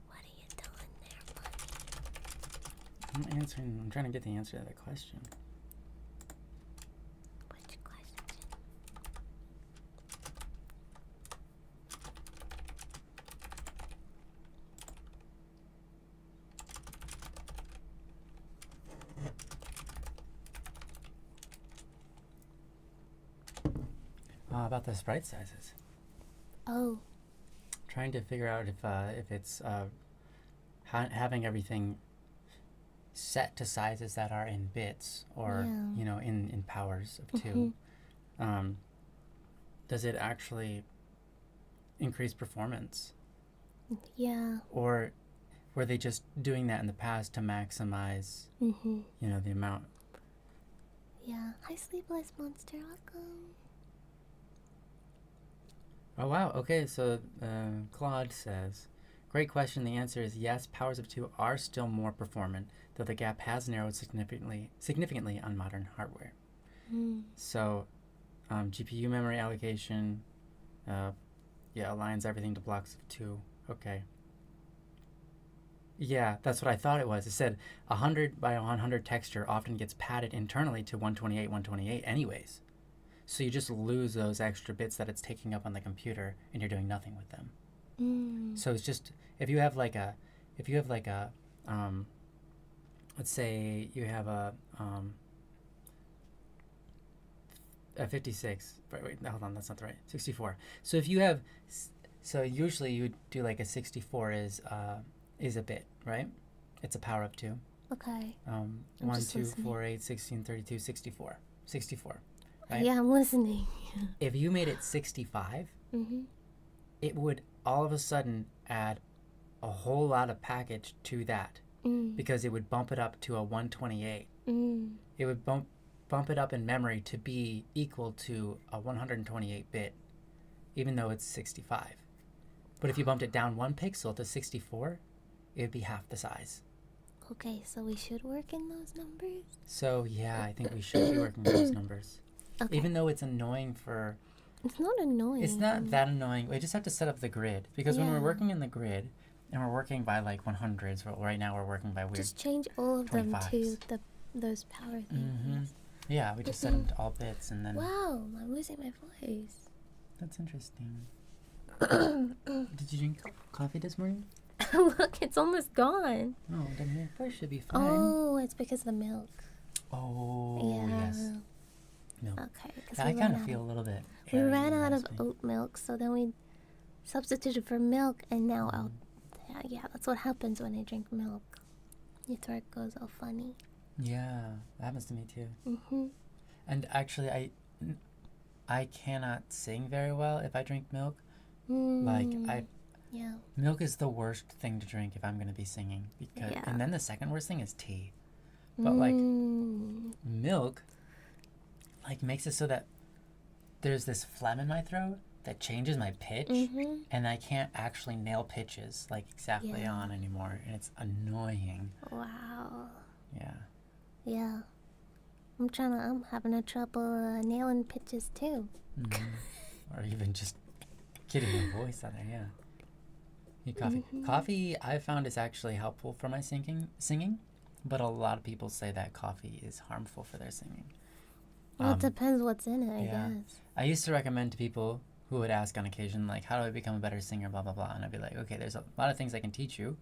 Speaker 1: What are you doing there, buddy?
Speaker 2: I'm trying to get the answer to that question.
Speaker 1: Which question?
Speaker 2: About the sprite sizes.
Speaker 1: Oh.
Speaker 2: Trying to figure out if it's having everything set to sizes that are in bits or in powers of 2. Does it actually increase performance?
Speaker 1: Yeah.
Speaker 2: Or were they just doing that in the past to maximize the amount?
Speaker 1: Yeah. Hi, Sleepless Monster. Welcome.
Speaker 2: Oh wow, okay, so Claude says, great question. The answer is yes, powers of 2 are still more performant, though the gap has narrowed significantly on modern hardware. So GPU memory allocation aligns everything to blocks of 2. Okay. Yeah, that's what I thought it was. It said 100 by 100 texture often gets padded internally to 128 anyways. So you just lose those extra bits that it's taking up on the computer, and you're doing nothing with them. So it's just, if you have like a let's say you have a 56. Wait, hold on, that's not the right. 64. So if you have, so usually you would do like a 64 is a bit, right? It's a power of 2.
Speaker 1: Okay.
Speaker 2: 1, 2, 4, 8, 16, 32, 64. 64. Right?
Speaker 1: Yeah, I'm listening.
Speaker 2: If you made it 65, it would all of a sudden add a whole lot of package to that, because it would bump it up to a 128. It would bump it up in memory to be equal to a 128-bit, even though it's 65. But if you bumped it down 1 pixel to 64, it would be half the size.
Speaker 1: Okay, so we should work in those numbers?
Speaker 2: So yeah, I think we should be working with those numbers.
Speaker 1: Okay.
Speaker 2: Even though it's annoying for...
Speaker 1: It's not annoying.
Speaker 2: It's not that annoying. We just have to set up the grid. Because when we're working in the grid, and we're working by like 100s, right now we're working by weird...
Speaker 1: Just change all of
Speaker 2: 25s.
Speaker 1: them to those power things.
Speaker 2: Yeah, we just set them to all bits, and then...
Speaker 1: Wow, I'm losing my voice.
Speaker 2: That's interesting. Did you drink coffee this morning?
Speaker 1: Look, it's almost gone.
Speaker 2: Oh, then your voice should be fine.
Speaker 1: Oh, it's because of the milk.
Speaker 2: Oh, yes. Milk.
Speaker 1: Okay.
Speaker 2: I kind of feel a little bit...
Speaker 1: We ran out of oat milk, so then we substituted for milk, and now yeah, that's what happens when I drink milk. Your throat goes all funny.
Speaker 2: Yeah, that happens to me too. And actually, I cannot sing very well if I drink milk. Like
Speaker 1: Yeah.
Speaker 2: Milk is the worst thing to drink if I'm going to be singing. And then the second worst thing is tea. But like milk like makes it so that there's this phlegm in my throat that changes my pitch, and I can't actually nail pitches like exactly on anymore, and it's annoying.
Speaker 1: Wow.
Speaker 2: Yeah.
Speaker 1: Yeah. I'm having a trouble nailing pitches too.
Speaker 2: Or even just getting my voice out there. Yeah. Need coffee. Coffee I found is actually helpful for my singing, but a lot of people say that coffee is harmful for their singing.
Speaker 1: Well, it depends what's in it, I guess.
Speaker 2: I used to recommend to people who would ask on occasion, like, how do I become a better singer, blah, blah, blah. And I'd be like, okay, there's a lot of things I can teach you.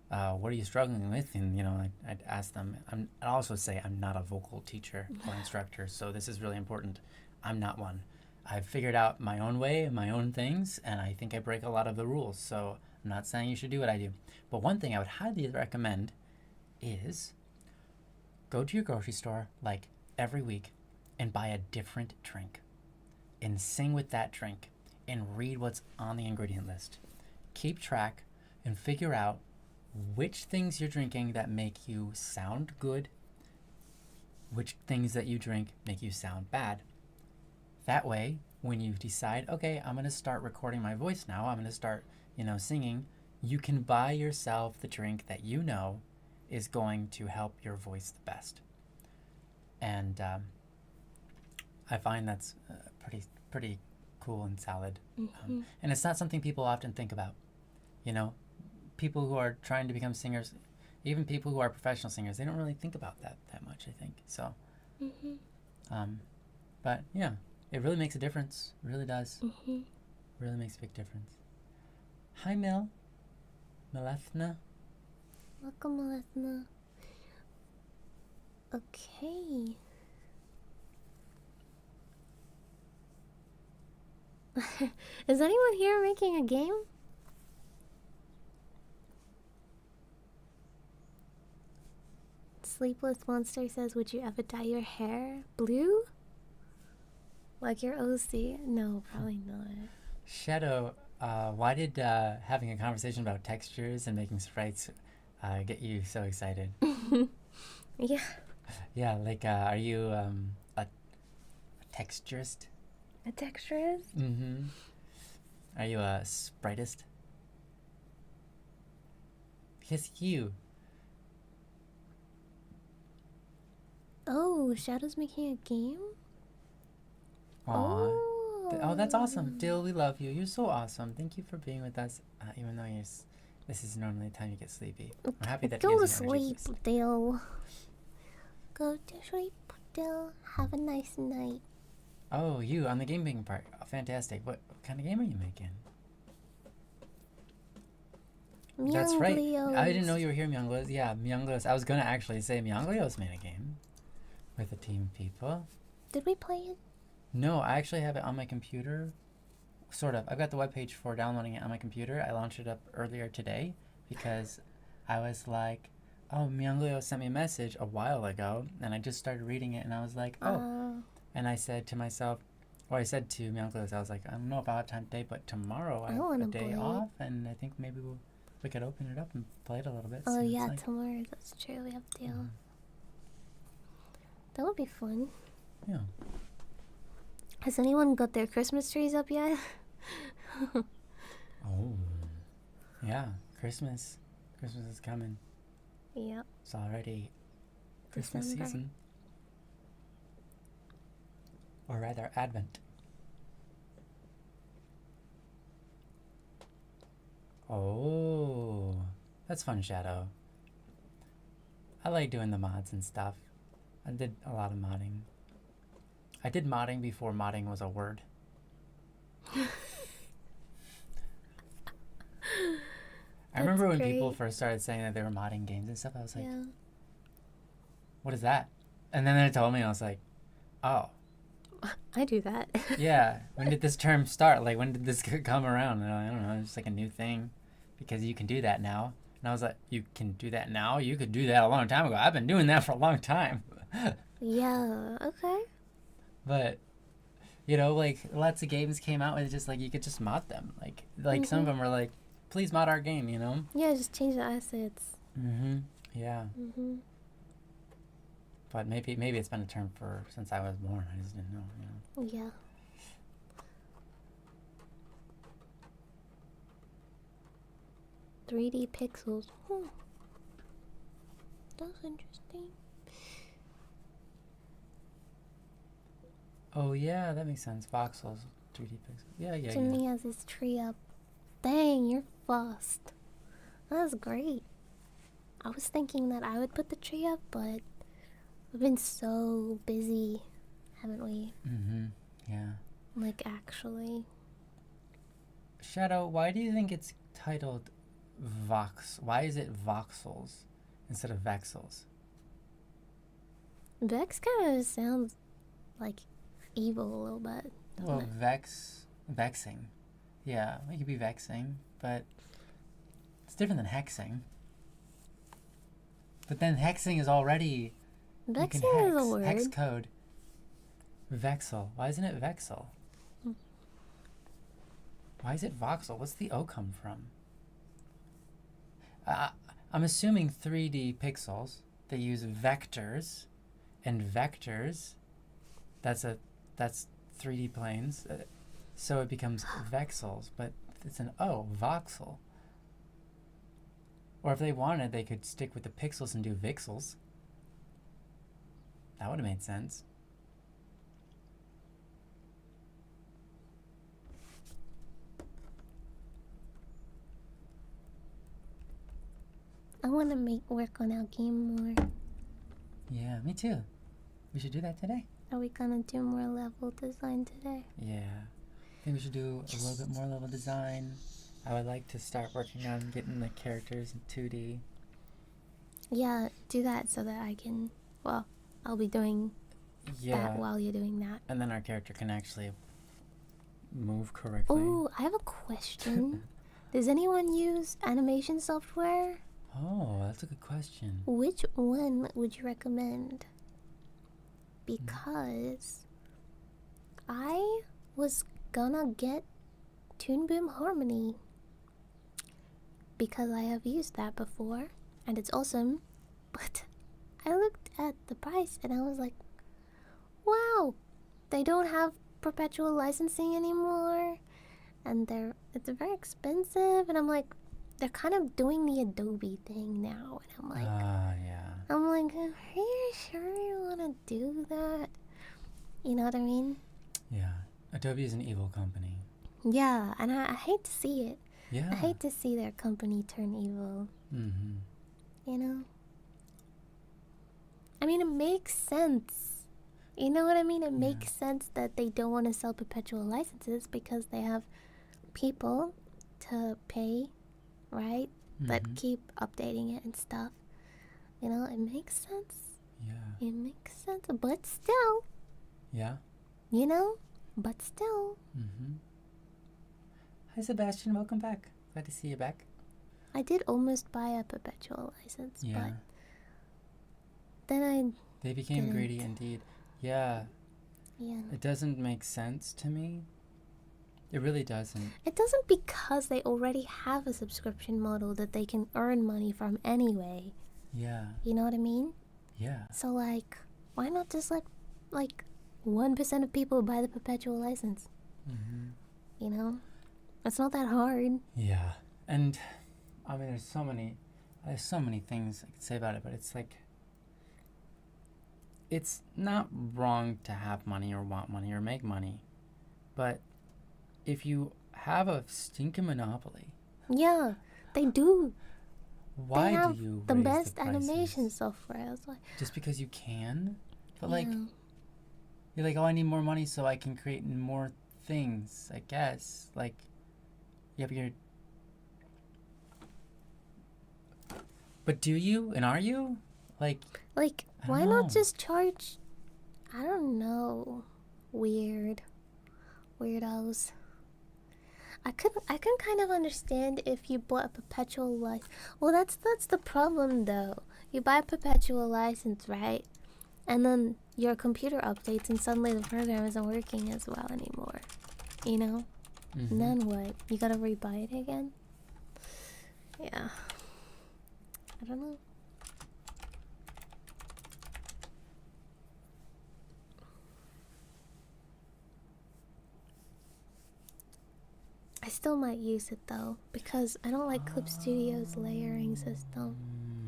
Speaker 2: What are you struggling with? And, you know, I'd ask them. I'd also say I'm not a vocal teacher or instructor, so this is really important. I'm not one. I've figured out my own way, my own things, and I think I break a lot of the rules. So I'm not saying you should do what I do. But one thing I would highly recommend is go to your grocery store, like, every week and buy a different drink and sing with that drink and read what's on the ingredient list. Keep track and figure out which things you're drinking that make you sound good, which things that you drink make you sound bad. That way, when you decide, okay, I'm going to start recording my voice now, I'm going to start, singing, you can buy yourself the drink that you know is going to help your voice the best. And I find that's pretty cool and solid. And it's not something people often think about. People who are trying to become singers, even people who are professional singers, they don't really think about that much, I think. So, but yeah, it really makes a difference. It really does. Really makes a big difference. Hi, Melethna.
Speaker 1: Welcome, Melethna. Okay. Is anyone here making a game? Sleepless Monster says, would you ever dye your hair blue? Like your OC? No, probably not.
Speaker 2: Shadow, why did having a conversation about textures and making sprites get you so excited?
Speaker 1: Yeah.
Speaker 2: Yeah, like, are you a texturist?
Speaker 1: A texturist?
Speaker 2: Are you a spritist? Because you.
Speaker 1: Oh, Shadow's making a game?
Speaker 2: Aww. Oh, that's awesome. Dill, we love you. You're so awesome. Thank you for being with us, even though this is normally the time you get sleepy. I'm happy that
Speaker 1: Go
Speaker 2: you
Speaker 1: to
Speaker 2: guys
Speaker 1: sleep, Dill. Go to sleep, Dill. Have a nice night.
Speaker 2: Oh, you on the game making part. Oh, fantastic. What kind of game are you making? That's right. I didn't know you were here, Myungleos. Yeah, Myungleos. I was going to actually say Myungleos made a game with a team of people.
Speaker 1: Did we play it?
Speaker 2: No, I actually have it on my computer. Sort of. I've got the webpage for downloading it on my computer. I launched it up earlier today because I was like, oh, Myungleos sent me a message a while ago, and I just started reading it, and I was like, oh. And I said to myself, or I said to Myungleos, I was like, I don't know if I'll have time today, but tomorrow I have a day off, and I think maybe we could open it up and play it a little bit.
Speaker 1: Oh, so yeah, tomorrow. That's true. We have to deal. That would be fun.
Speaker 2: Yeah.
Speaker 1: Has anyone got their Christmas trees up yet?
Speaker 2: Oh. Yeah. Christmas. Christmas is coming.
Speaker 1: Yep.
Speaker 2: It's already Christmas
Speaker 1: December.
Speaker 2: season. Or rather, Advent. Oh. That's fun, Shadow. I like doing the mods and stuff. I did a lot of modding. I did modding before modding was a word. I remember when people first started saying that they were modding games and stuff, I was like, what is that? And then they told me, and I was like, oh.
Speaker 1: I do that.
Speaker 2: Yeah. When did this term start? Like, when did this come around? And I don't know. It's like a new thing because you can do that now. And I was like, you can do that now? You could do that a long time ago. I've been doing that for a long time.
Speaker 1: Yeah. Okay.
Speaker 2: But, like, lots of games came out with just, like, you could just mod them. Like some of them were, like, please mod our game, you know?
Speaker 1: Yeah, just change the assets.
Speaker 2: Yeah. But maybe it's been a term for since I was born. I just didn't know, you know?
Speaker 1: Yeah. "3D pixels." That's interesting.
Speaker 2: Oh yeah, that makes sense. Voxels, 3D pixels. Yeah.
Speaker 1: Jimmy has his tree up. Dang, you're fast. That's great. I was thinking that I would put the tree up, but we've been so busy, haven't we?
Speaker 2: Yeah.
Speaker 1: Like, actually.
Speaker 2: Shadow, why do you think it's titled Vox? Why is it voxels instead of vexels?
Speaker 1: Vex kind of sounds like evil a little bit.
Speaker 2: Well, vexing. Yeah, it could be vexing, but it's different than hexing. But then hexing is already...
Speaker 1: Vexing is a word.
Speaker 2: Hex code. Vexel. Why isn't it vexel? Why is it voxel? What's the O come from? I'm assuming 3D pixels. They use vectors, and vectors. That's 3D planes. So it becomes vexels, but it's an O, voxel. Or if they wanted, they could stick with the pixels and do vixels. That would have made sense.
Speaker 1: I want to work on our game more.
Speaker 2: Yeah, me too. We should do that today.
Speaker 1: Are we gonna do more level design today?
Speaker 2: Yeah. I think we should do a little bit more level design. I would like to start working on getting the characters in 2D.
Speaker 1: Yeah, do that so that I can... Well, I'll be doing that while you're doing that.
Speaker 2: And then our character can actually move correctly.
Speaker 1: Oh, I have a question. Does anyone use animation software?
Speaker 2: Oh, that's a good question.
Speaker 1: Which one would you recommend? Because I was gonna get Toon Boom Harmony because I have used that before and it's awesome, but I looked at the price and I was like, wow, they don't have perpetual licensing anymore and it's very expensive, and I'm like, they're kind of doing the Adobe thing now, and I'm like, are you sure you want to do that? You know what I mean?
Speaker 2: Yeah. Adobe is an evil company.
Speaker 1: Yeah, and I hate to see it.
Speaker 2: Yeah.
Speaker 1: I hate to see their company turn evil. You know? I mean, it makes sense. You know what I mean? It makes sense that they don't want to sell perpetual licenses because they have people to pay, right? That keep updating it and stuff. You know, it makes sense.
Speaker 2: Yeah.
Speaker 1: It makes sense. But still.
Speaker 2: Yeah.
Speaker 1: You know? But still.
Speaker 2: Hi, Sebastian. Welcome back. Glad to see you back.
Speaker 1: I did almost buy a perpetual license, but then
Speaker 2: They became greedy indeed. Yeah.
Speaker 1: Yeah.
Speaker 2: It doesn't make sense to me. It really doesn't.
Speaker 1: It doesn't, because they already have a subscription model that they can earn money from anyway.
Speaker 2: Yeah.
Speaker 1: You know what I mean?
Speaker 2: Yeah.
Speaker 1: So, like, why not just let, like, 1% of people buy the perpetual license? You know? It's not that hard.
Speaker 2: Yeah. And, I mean, there's so many things I could say about it, but it's like, it's not wrong to have money or want money or make money, but if you have a stinking monopoly...
Speaker 1: Yeah, they do.
Speaker 2: Why do you
Speaker 1: the
Speaker 2: raise
Speaker 1: best
Speaker 2: the prices?
Speaker 1: animation software. I was like,
Speaker 2: just because you can? But like, you're like, oh, I need more money so I can create more things, I guess. Like, yeah, but do you? And are you? Like,
Speaker 1: why not just charge, I don't know, weirdos. I can kind of understand if you bought a perpetual license. Well, that's the problem though. You buy a perpetual license, right? And then your computer updates and suddenly the program isn't working as well anymore. You know? And then what? You gotta rebuy it again? Yeah. I don't know. I still might use it though, because I don't like Clip Studio's layering system.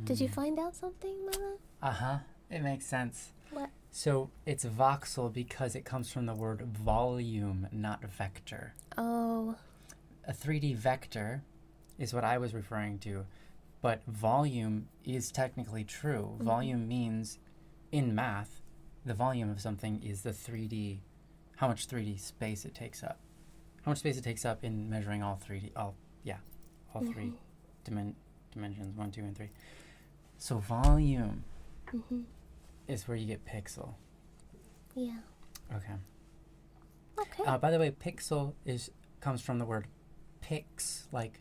Speaker 1: Did you find out something, Mama?
Speaker 2: Uh-huh. It makes sense.
Speaker 1: What?
Speaker 2: So it's voxel because it comes from the word volume, not vector.
Speaker 1: Oh.
Speaker 2: A 3D vector is what I was referring to, but volume is technically true. Volume means, in math, the volume of something is the 3D, how much 3D space it takes up. How much space it takes up in measuring all 3D, all three dimensions, 1, 2, and 3. So volume is where you get pixel.
Speaker 1: Yeah.
Speaker 2: Okay.
Speaker 1: Okay.
Speaker 2: By the way, pixel comes from the word pix, like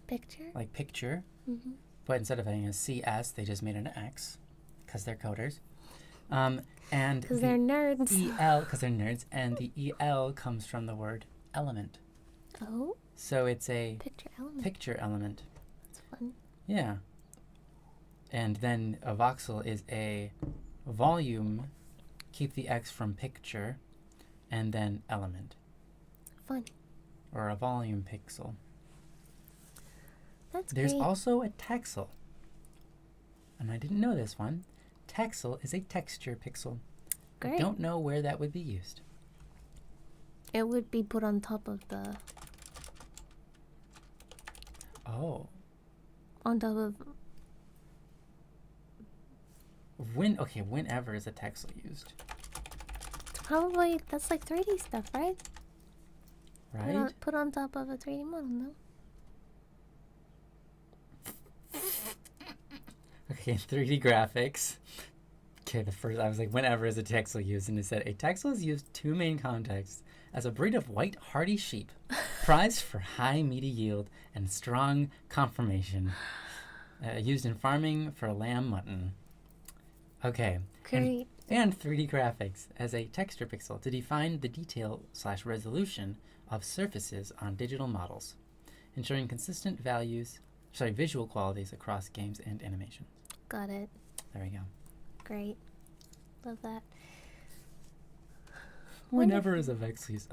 Speaker 1: Picture?
Speaker 2: like picture. But instead of having a CS, they just made an X because they're coders. And
Speaker 1: because they're nerds.
Speaker 2: Because they're nerds. And the EL comes from the word element.
Speaker 1: Oh.
Speaker 2: So it's a
Speaker 1: picture element. That's fun.
Speaker 2: Yeah. And then a voxel is a volume, keep the X from picture, and then element.
Speaker 1: Fun.
Speaker 2: Or a volume pixel.
Speaker 1: There's
Speaker 2: also a texel. And I didn't know this one. Texel is a texture pixel.
Speaker 1: Great.
Speaker 2: I don't know where that would be used.
Speaker 1: It would be put on top of the...
Speaker 2: Oh.
Speaker 1: On top of...
Speaker 2: Whenever is a texel used?
Speaker 1: Probably, that's like 3D stuff, right?
Speaker 2: Right?
Speaker 1: Put on top of a 3D model, no?
Speaker 2: Okay, 3D graphics. Okay, I was like, whenever is a texel used? And it said, a texel is used two main contexts. As a breed of white, hardy sheep, prized for high meaty yield and strong conformation. Used in farming for lamb mutton. Okay.
Speaker 1: Great.
Speaker 2: And 3D graphics as a texture pixel to define the detail/resolution of surfaces on digital models, ensuring consistent visual qualities across games and animations.
Speaker 1: Got it.
Speaker 2: There we go.
Speaker 1: Great. Love that.
Speaker 2: Whenever is a vexes,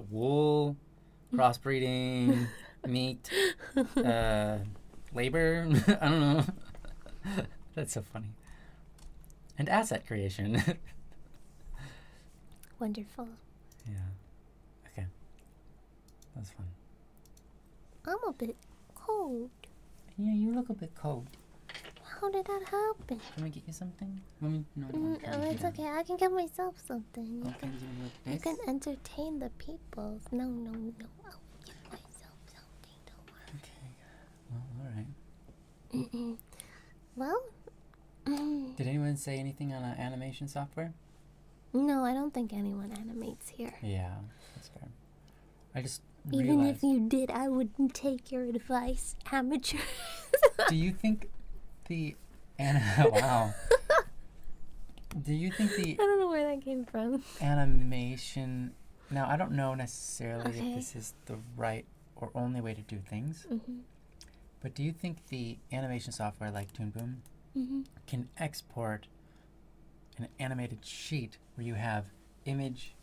Speaker 2: wool, crossbreeding, meat, labor. I don't know. That's so funny. And asset creation.
Speaker 1: Wonderful.
Speaker 2: Yeah. Okay. That's fun.
Speaker 1: I'm a bit cold.
Speaker 2: Yeah, you look a bit cold.
Speaker 1: How did that happen?
Speaker 2: Can we get you something? No,
Speaker 1: It's okay. I can get myself something.
Speaker 2: Okay,
Speaker 1: You can entertain the people. No. I will get myself something. Don't worry.
Speaker 2: Okay. Well, all right.
Speaker 1: Well.
Speaker 2: Did anyone say anything on animation software?
Speaker 1: No, I don't think anyone animates here.
Speaker 2: Yeah, that's fair. I just
Speaker 1: Even if you did, I wouldn't take your advice, amateur.
Speaker 2: Do you think wow. Do you think
Speaker 1: I don't know where that came from.
Speaker 2: Animation... Now, I don't know necessarily if this is the right or only way to do things, but do you think the animation software like Toon Boom can export an animated sheet where you have image?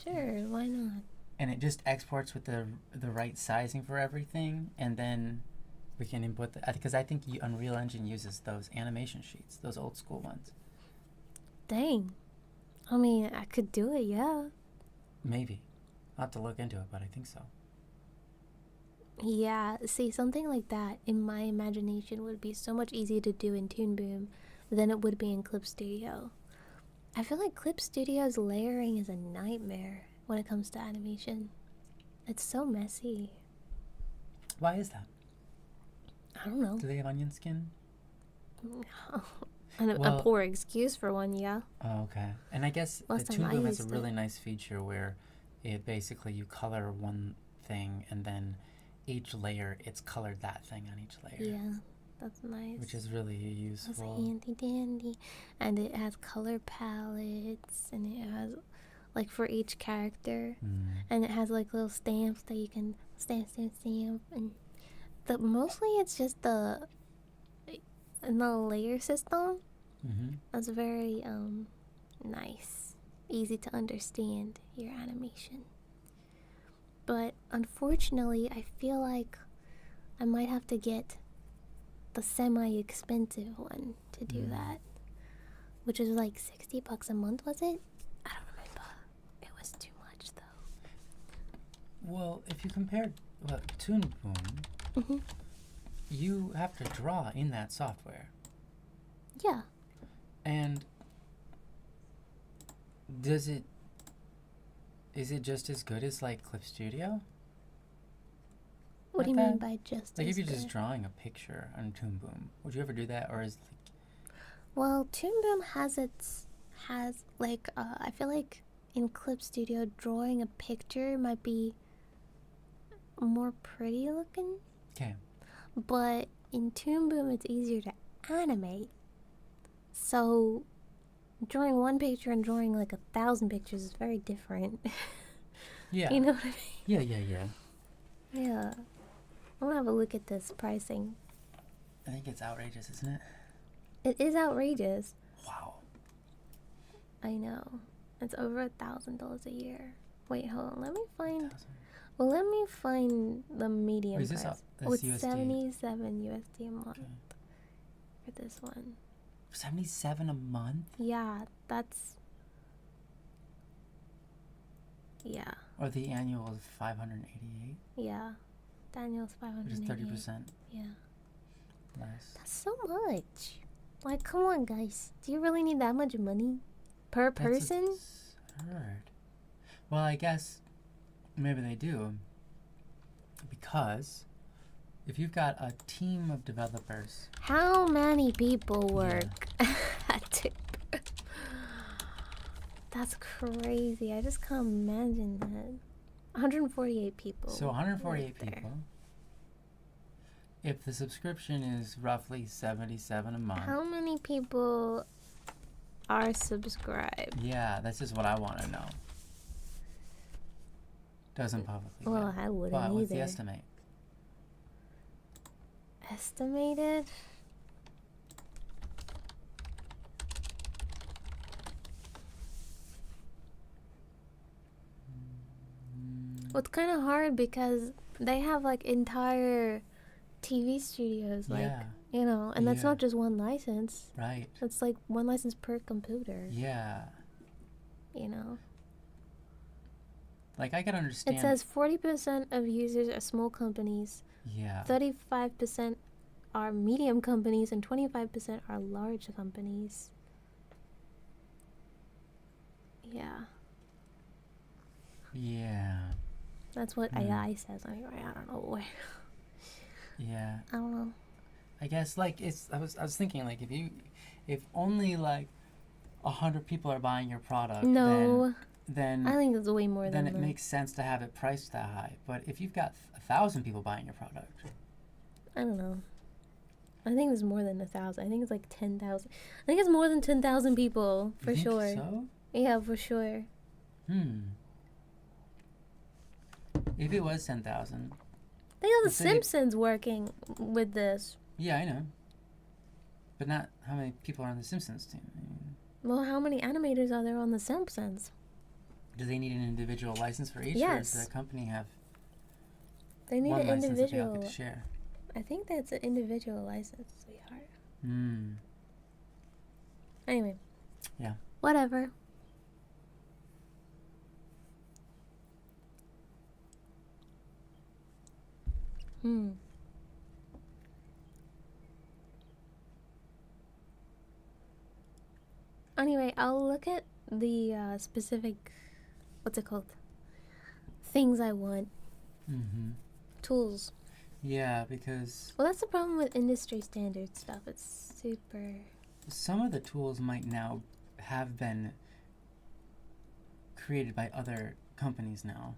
Speaker 1: Sure, why not?
Speaker 2: And it just exports with the right sizing for everything, and then we can input because I think Unreal Engine uses those animation sheets, those old school ones.
Speaker 1: Dang. I mean, I could do it, yeah.
Speaker 2: Maybe. I'll have to look into it, but I think so.
Speaker 1: Yeah, see, something like that in my imagination would be so much easier to do in Toon Boom than it would be in Clip Studio. I feel like Clip Studio's layering is a nightmare when it comes to animation. It's so messy.
Speaker 2: Why is that?
Speaker 1: I don't know.
Speaker 2: Do they have onion skin?
Speaker 1: A poor excuse for one, yeah.
Speaker 2: Oh, okay. And I guess the Toon Boom has a really nice feature where it basically you color one thing and then each layer it's colored that thing on each layer.
Speaker 1: Yeah, that's nice.
Speaker 2: Which is really useful.
Speaker 1: That's handy dandy. And it has color palettes and it has like for each character, and it has like little stamps that you can stamp, and mostly it's just the layer system. That's very nice, easy to understand your animation. But unfortunately, I feel like I might have to get the semi-expensive one to do that, which is like $60 a month, was it? I don't remember. It was too much though.
Speaker 2: Well, if you compare Toon Boom, you have to draw in that software.
Speaker 1: Yeah.
Speaker 2: And is it just as good as like Clip Studio?
Speaker 1: What do you mean by just
Speaker 2: like
Speaker 1: as
Speaker 2: if you're
Speaker 1: good?
Speaker 2: just drawing a picture on Toon Boom, would you ever do that, or is
Speaker 1: Well, Toon Boom has I feel like in Clip Studio drawing a picture might be more pretty looking.
Speaker 2: Okay.
Speaker 1: But in Toon Boom it's easier to animate. So drawing one picture and drawing like 1,000 pictures is very different.
Speaker 2: Yeah.
Speaker 1: You know what I mean?
Speaker 2: Yeah.
Speaker 1: Yeah. I'm gonna have a look at this pricing.
Speaker 2: I think it's outrageous, isn't it?
Speaker 1: It is outrageous.
Speaker 2: Wow.
Speaker 1: I know. It's over $1,000 a year. Wait, hold on. Let me find the medium
Speaker 2: Wait, is this
Speaker 1: price.
Speaker 2: that's
Speaker 1: It's
Speaker 2: USD?
Speaker 1: $77 USD a month for this one.
Speaker 2: $77 a month?
Speaker 1: Yeah, that's... Yeah.
Speaker 2: Or the annual is $588?
Speaker 1: Yeah. Daniel's $588.
Speaker 2: Which is 30%.
Speaker 1: Yeah.
Speaker 2: Nice.
Speaker 1: That's so much. Like, come on, guys. Do you really need that much money per person?
Speaker 2: That's absurd. Well, I guess maybe they do. Because if you've got a team of developers...
Speaker 1: How many people work at Tip? That's crazy. I just can't imagine that. 148 people.
Speaker 2: So 148
Speaker 1: work there.
Speaker 2: people. If the subscription is roughly $77 a month.
Speaker 1: How many people are subscribed?
Speaker 2: Yeah, that's just what I want to know. Doesn't publicly.
Speaker 1: Well, I wouldn't
Speaker 2: But what's the
Speaker 1: either.
Speaker 2: estimate?
Speaker 1: Estimated? Well, it's kind of hard because they have like entire TV studios, like,
Speaker 2: Yeah.
Speaker 1: you know, and that's
Speaker 2: Yeah.
Speaker 1: not just one license.
Speaker 2: Right.
Speaker 1: It's like one license per computer,
Speaker 2: Yeah.
Speaker 1: you know.
Speaker 2: Like, I can understand.
Speaker 1: It says 40% of users are small companies,
Speaker 2: Yeah.
Speaker 1: 35% are medium companies, and 25% are large companies. Yeah.
Speaker 2: Yeah.
Speaker 1: That's what AI says anyway. I don't know where.
Speaker 2: Yeah.
Speaker 1: I don't know.
Speaker 2: I guess like I was thinking like if only like 100 people are buying your product,
Speaker 1: No.
Speaker 2: then
Speaker 1: I think it's way more
Speaker 2: then
Speaker 1: than
Speaker 2: it
Speaker 1: that.
Speaker 2: makes sense to have it priced that high. But if you've got 1,000 people buying your product,
Speaker 1: I don't know. I think it's more than 1,000. I think it's like 10,000. I think it's more than 10,000 people for
Speaker 2: you think
Speaker 1: sure.
Speaker 2: So?
Speaker 1: Yeah, for sure.
Speaker 2: If it was 10,000.
Speaker 1: They got The
Speaker 2: Let's say they-
Speaker 1: Simpsons working with this.
Speaker 2: Yeah, I know. But not how many people are on the Simpsons team. I mean,
Speaker 1: Well, how many animators are there on The Simpsons?
Speaker 2: do they need an individual license for each,
Speaker 1: Yes.
Speaker 2: or does the company have
Speaker 1: They need
Speaker 2: one
Speaker 1: an
Speaker 2: license that they all
Speaker 1: individual.
Speaker 2: get to share?
Speaker 1: I think that's an individual license, sweetheart. Anyway.
Speaker 2: Yeah.
Speaker 1: Whatever. Anyway, I'll look at the specific, what's it called? Things I want. Tools.
Speaker 2: Yeah, because
Speaker 1: Well, that's the problem with industry standard stuff. It's super...
Speaker 2: some of the tools might now have been created by other companies now.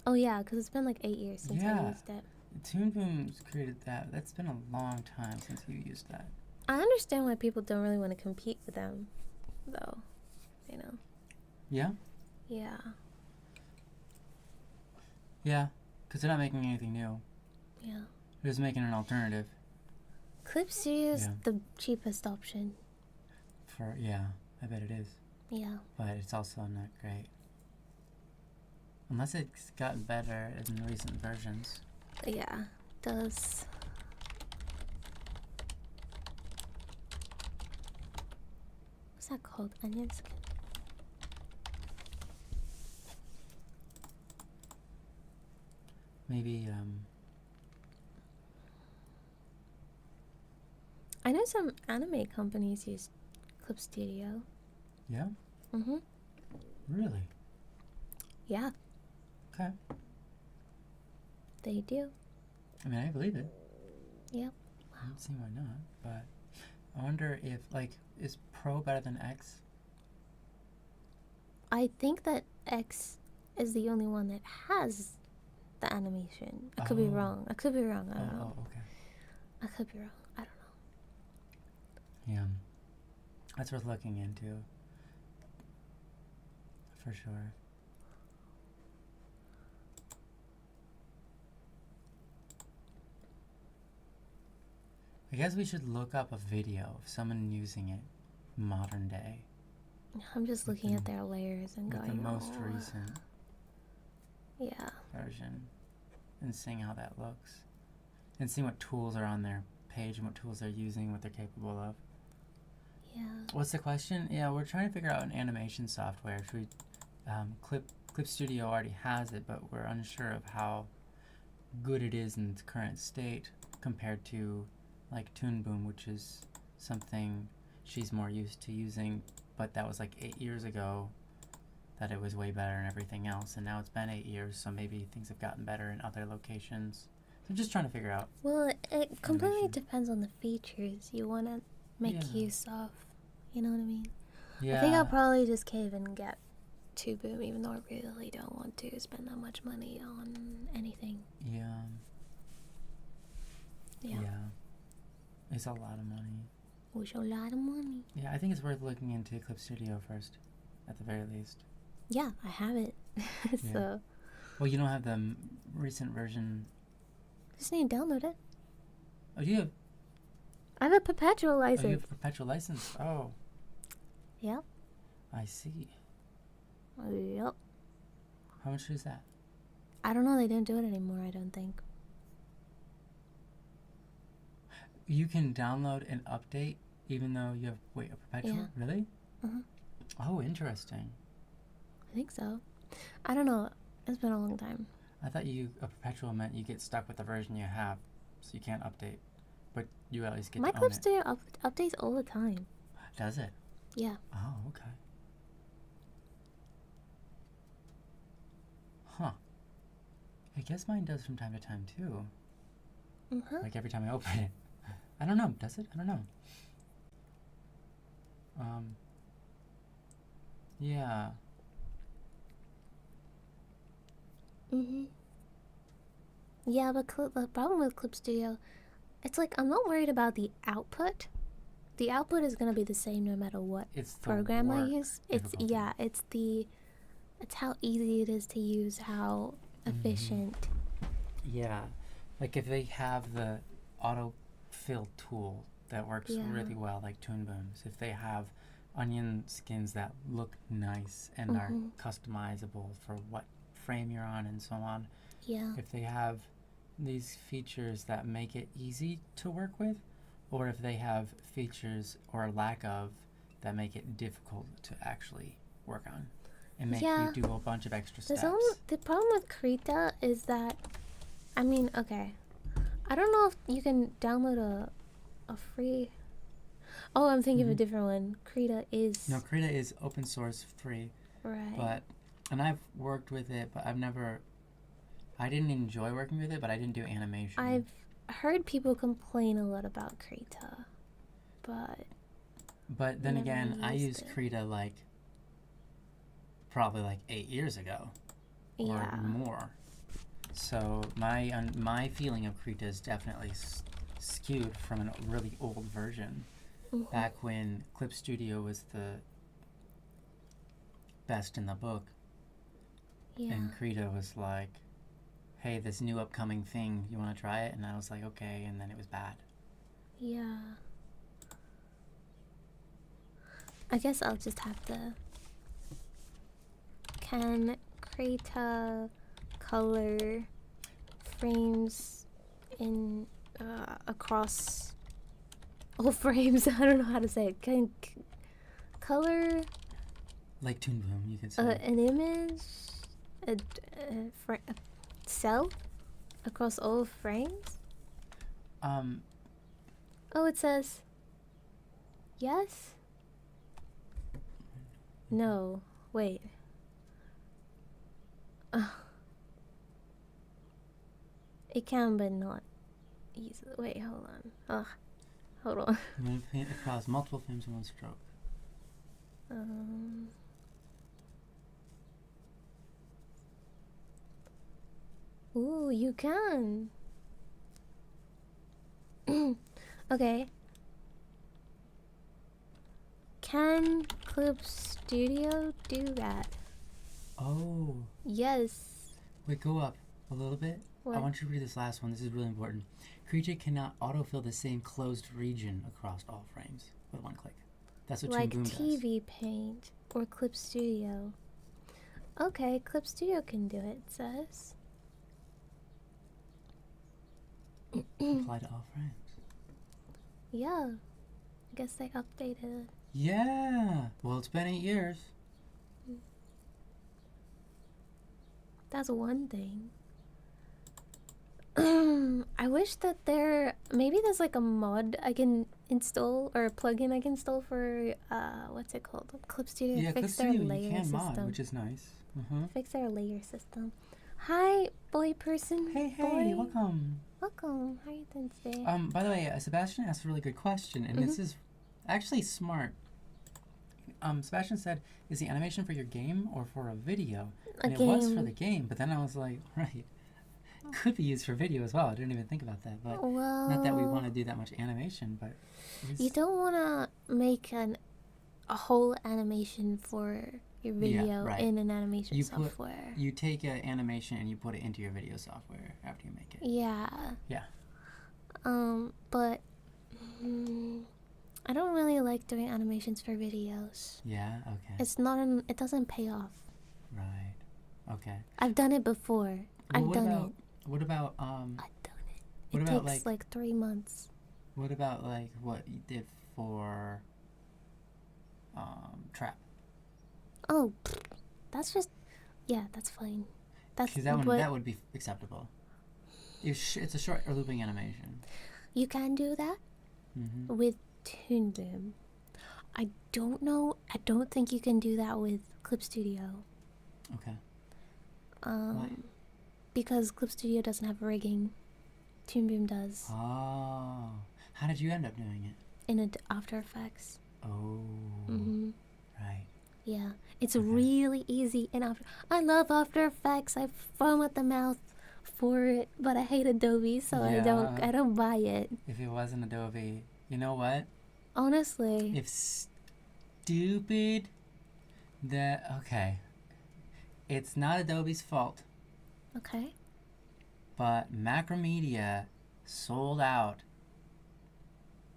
Speaker 1: Oh, yeah, because it's been like 8 years since I
Speaker 2: Yeah.
Speaker 1: used it.
Speaker 2: Toon Boom's created that. That's been a long time since you used that.
Speaker 1: I understand why people don't really want to compete with them, though. You know?
Speaker 2: Yeah?
Speaker 1: Yeah.
Speaker 2: Yeah, because they're not making anything new.
Speaker 1: Yeah.
Speaker 2: They're just making an alternative.
Speaker 1: Clip Studio is the cheapest option.
Speaker 2: I bet it is.
Speaker 1: Yeah.
Speaker 2: But it's also not great. Unless it's gotten better in recent versions.
Speaker 1: Yeah, it does. What's that called? Onion skin?
Speaker 2: Maybe,
Speaker 1: I know some anime companies use Clip Studio.
Speaker 2: Yeah?
Speaker 1: Mm-hmm.
Speaker 2: Really?
Speaker 1: Yeah.
Speaker 2: Okay.
Speaker 1: They do.
Speaker 2: I mean, I believe it.
Speaker 1: Yep.
Speaker 2: I don't see why not, but I wonder if, like, is Pro better than X?
Speaker 1: I think that X is the only one that has the animation. I could be wrong. I could be wrong. I don't know.
Speaker 2: Oh, okay.
Speaker 1: I could be wrong. I don't know.
Speaker 2: Yeah. That's worth looking into. For sure. I guess we should look up a video of someone using it modern day.
Speaker 1: I'm just looking at their layers and going,
Speaker 2: the most recent
Speaker 1: yeah,
Speaker 2: version, and seeing how that looks, and seeing what tools are on their page and what tools they're using, what they're capable of.
Speaker 1: yeah.
Speaker 2: What's the question? Yeah, we're trying to figure out an animation software. Should we, Clip Studio already has it, but we're unsure of how good it is in its current state compared to like Toon Boom, which is something she's more used to using, but that was like 8 years ago that it was way better and everything else, and now it's been 8 years, so maybe things have gotten better in other locations. So just trying to figure out.
Speaker 1: Well, it completely depends on the features you want to make use of. You know what I mean?
Speaker 2: Yeah.
Speaker 1: I think I'll probably just cave and get Toon Boom, even though I really don't want to spend that much money on anything.
Speaker 2: Yeah. It's a lot of money.
Speaker 1: It's a lot of money.
Speaker 2: Yeah, I think it's worth looking into Clip Studio first, at the very least.
Speaker 1: Yeah, I have it. So.
Speaker 2: Well, you don't have the recent version.
Speaker 1: Just need to download it.
Speaker 2: Oh, you have?
Speaker 1: I have a perpetual license.
Speaker 2: Oh, you have a perpetual license. Oh.
Speaker 1: Yep.
Speaker 2: I see.
Speaker 1: Yep.
Speaker 2: How much is that?
Speaker 1: I don't know. They didn't do it anymore, I don't think.
Speaker 2: You can download and update even though you have, a perpetual?
Speaker 1: Yeah.
Speaker 2: Really?
Speaker 1: Uh-huh.
Speaker 2: Oh, interesting.
Speaker 1: I think so. I don't know. It's been a long time.
Speaker 2: I thought a perpetual meant you get stuck with the version you have, so you can't update. But you at least get to own it.
Speaker 1: My Clip Studio updates all the time.
Speaker 2: Does it?
Speaker 1: Yeah.
Speaker 2: Oh, okay. Huh. I guess mine does from time to time, too.
Speaker 1: Uh-huh.
Speaker 2: Like every time I open it. I don't know. Does it? I don't know. Yeah.
Speaker 1: Mm-hmm. Yeah, but the problem with Clip Studio, it's like I'm not worried about the output. The output is gonna be the same no matter what program I use. It's how easy it is to use, how efficient.
Speaker 2: Yeah, like if they have the autofill tool that works really well, like Toon Booms. If they have onion skins that look nice and are customizable for what frame you're on and so on.
Speaker 1: Yeah.
Speaker 2: If they have these features that make it easy to work with, or if they have features or lack of that make it difficult to actually work on and make you do a bunch of extra steps.
Speaker 1: The problem with Krita is that, I mean, okay, I don't know if you can download a free. Oh, I'm thinking of a different one. Krita is.
Speaker 2: No, Krita is open source, free.
Speaker 1: Right.
Speaker 2: And I've worked with it, but I didn't enjoy working with it, but I didn't do animation.
Speaker 1: I've heard people complain a lot about Krita,
Speaker 2: but then again, I used Krita probably 8 years ago, or more. So my feeling of Krita is definitely skewed from a really old version, back when Clip Studio was the best in the book,
Speaker 1: Yeah.
Speaker 2: And Krita was like, hey, this new upcoming thing, you want to try it? And I was like, okay. And then it was bad.
Speaker 1: Yeah. I guess I'll just have to. Can Krita color frames in across all frames? I don't know how to say it. Can color
Speaker 2: Like Toon Boom, you could say.
Speaker 1: an image, a cell across all frames? Oh, it says yes. No, wait. It can, but not easily. Wait, hold on. Hold on.
Speaker 2: I'm going to paint across multiple frames in one stroke.
Speaker 1: Ooh, you can. Okay. Can Clip Studio do that?
Speaker 2: Oh.
Speaker 1: Yes.
Speaker 2: Wait, go up a little bit.
Speaker 1: What?
Speaker 2: I want you to read this last one. This is really important. Creature cannot autofill the same closed region across all frames with one click. That's what
Speaker 1: Like
Speaker 2: Toon Boom
Speaker 1: TV Paint or Clip Studio. Okay, Clip Studio can do it, it says.
Speaker 2: does. Apply to all frames.
Speaker 1: Yeah. I guess they updated.
Speaker 2: Yeah. Well, it's been 8 years.
Speaker 1: That's one thing. I wish that maybe there's like a mod I can install or a plugin I can install for what's it called? Clip Studio.
Speaker 2: Yeah,
Speaker 1: Fix
Speaker 2: Clip
Speaker 1: their
Speaker 2: Studio
Speaker 1: layer
Speaker 2: you can
Speaker 1: system.
Speaker 2: mod, which is nice.
Speaker 1: Fix their layer system. Hi, boy person.
Speaker 2: Hey,
Speaker 1: boy.
Speaker 2: welcome.
Speaker 1: Welcome. How are you doing today?
Speaker 2: By the way, Sebastian asked a really good question, and this is actually smart. Sebastian said, "Is the animation for your game or for a video?" And it was for the game, but then I was like, right, could be used for video as well. I didn't even think about that, but not that we want to do that much animation, but
Speaker 1: you don't want to make a whole animation for your video in an animation software.
Speaker 2: You take an animation and you put it into your video software after you make it.
Speaker 1: Yeah.
Speaker 2: Yeah.
Speaker 1: But I don't really like doing animations for videos.
Speaker 2: Yeah. Okay.
Speaker 1: It's not. It doesn't pay off.
Speaker 2: Right. Okay.
Speaker 1: I've done it before.
Speaker 2: Well,
Speaker 1: I've done it.
Speaker 2: What about
Speaker 1: I've done it.
Speaker 2: What
Speaker 1: it
Speaker 2: about
Speaker 1: takes like 3 months.
Speaker 2: What about like what you did for Trap?
Speaker 1: Oh, that's just that's fine. That's
Speaker 2: because that would be acceptable. It's a short or looping animation.
Speaker 1: You can do that with Toon Boom. I don't know. I don't think you can do that with Clip Studio.
Speaker 2: Okay.
Speaker 1: Why? Because Clip Studio doesn't have rigging. Toon Boom does.
Speaker 2: Oh. How did you end up doing it?
Speaker 1: In After Effects.
Speaker 2: Oh. Right.
Speaker 1: Yeah. It's really easy in After. I love After Effects. I foam at the mouth for it, but I hate Adobe, so I don't buy it.
Speaker 2: If it wasn't Adobe, you know what?
Speaker 1: Honestly.
Speaker 2: If stupid okay. It's not Adobe's fault.
Speaker 1: Okay.
Speaker 2: But Macromedia sold out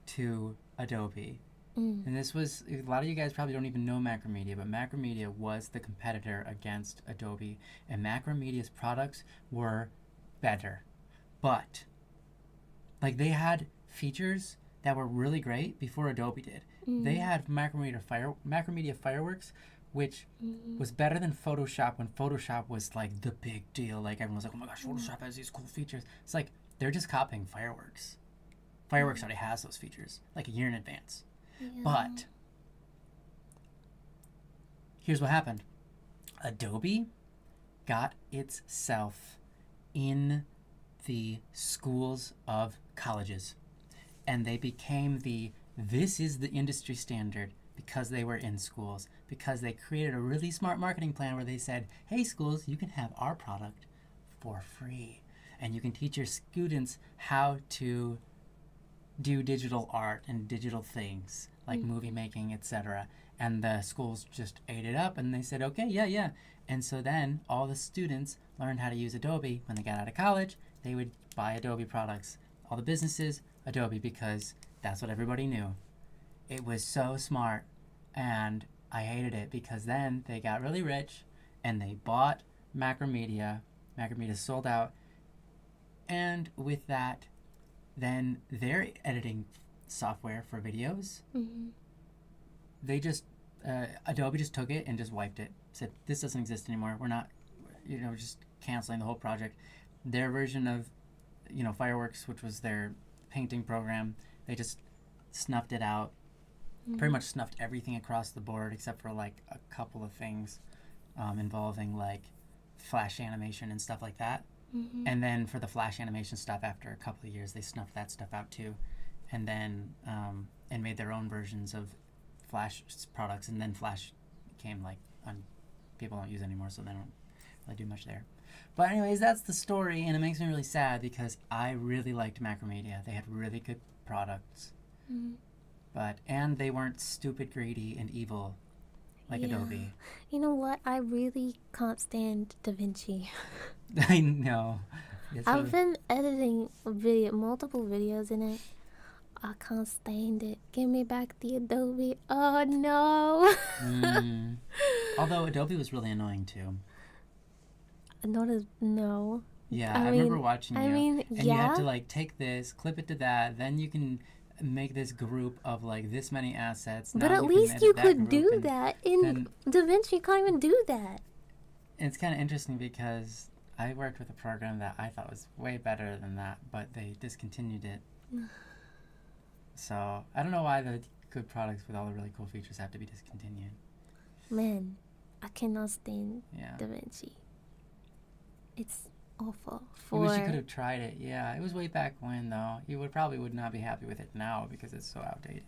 Speaker 2: to Adobe. And this was, a lot of you guys probably don't even know Macromedia, but Macromedia was the competitor against Adobe. And Macromedia's products were better. But, like, they had features that were really great before Adobe did. They had Macromedia Fireworks, which was better than Photoshop when Photoshop was like the big deal. Like everyone was like, oh my gosh, Photoshop has these cool features. It's like they're just copying Fireworks. Fireworks already has those features like a year in advance. Yeah. But here's what happened. Adobe got itself in the schools of colleges. And they became this is the industry standard because they were in schools. Because they created a really smart marketing plan where they said, hey schools, you can have our product for free. And you can teach your students how to do digital art and digital things like movie making, etc. And the schools just ate it up and they said, okay, yeah. And so then all the students learned how to use Adobe. When they got out of college, they would buy Adobe products. All the businesses, Adobe, because that's what everybody knew. It was so smart. And I hated it because then they got really rich and they bought Macromedia. Macromedia sold out. And with that, then their editing software for videos, they just, Adobe just took it and just wiped it. Said, this doesn't exist anymore. We're not, just canceling the whole project. Their version of, Fireworks, which was their painting program, they just snuffed it out. Pretty much snuffed everything across the board except for like a couple of things involving like Flash animation and stuff like that. And then for the Flash animation stuff, after a couple of years, they snuffed that stuff out too, and then and made their own versions of Flash products. And then Flash became like people don't use it anymore, so they don't really do much there. But anyways, that's the story, and it makes me really sad because I really liked Macromedia. They had really good products, and they weren't stupid, greedy, and evil like Adobe.
Speaker 1: You know what? I really can't stand DaVinci.
Speaker 2: I know.
Speaker 1: I've been editing multiple videos in it. I can't stand it. Give me back the Adobe. Oh no.
Speaker 2: Although Adobe was really annoying too.
Speaker 1: No.
Speaker 2: Yeah, I remember watching you. You had to like take this, clip it to that, then you can make this group of like this many assets.
Speaker 1: But at least you could do that. In DaVinci, you can't even do that.
Speaker 2: It's kind of interesting because I worked with a program that I thought was way better than that, but they discontinued it. So I don't know why the good products with all the really cool features have to be discontinued.
Speaker 1: Man, I cannot stand DaVinci. It's awful.
Speaker 2: I wish you could have tried it. Yeah, it was way back when, though. You would not be happy with it now because it's so outdated.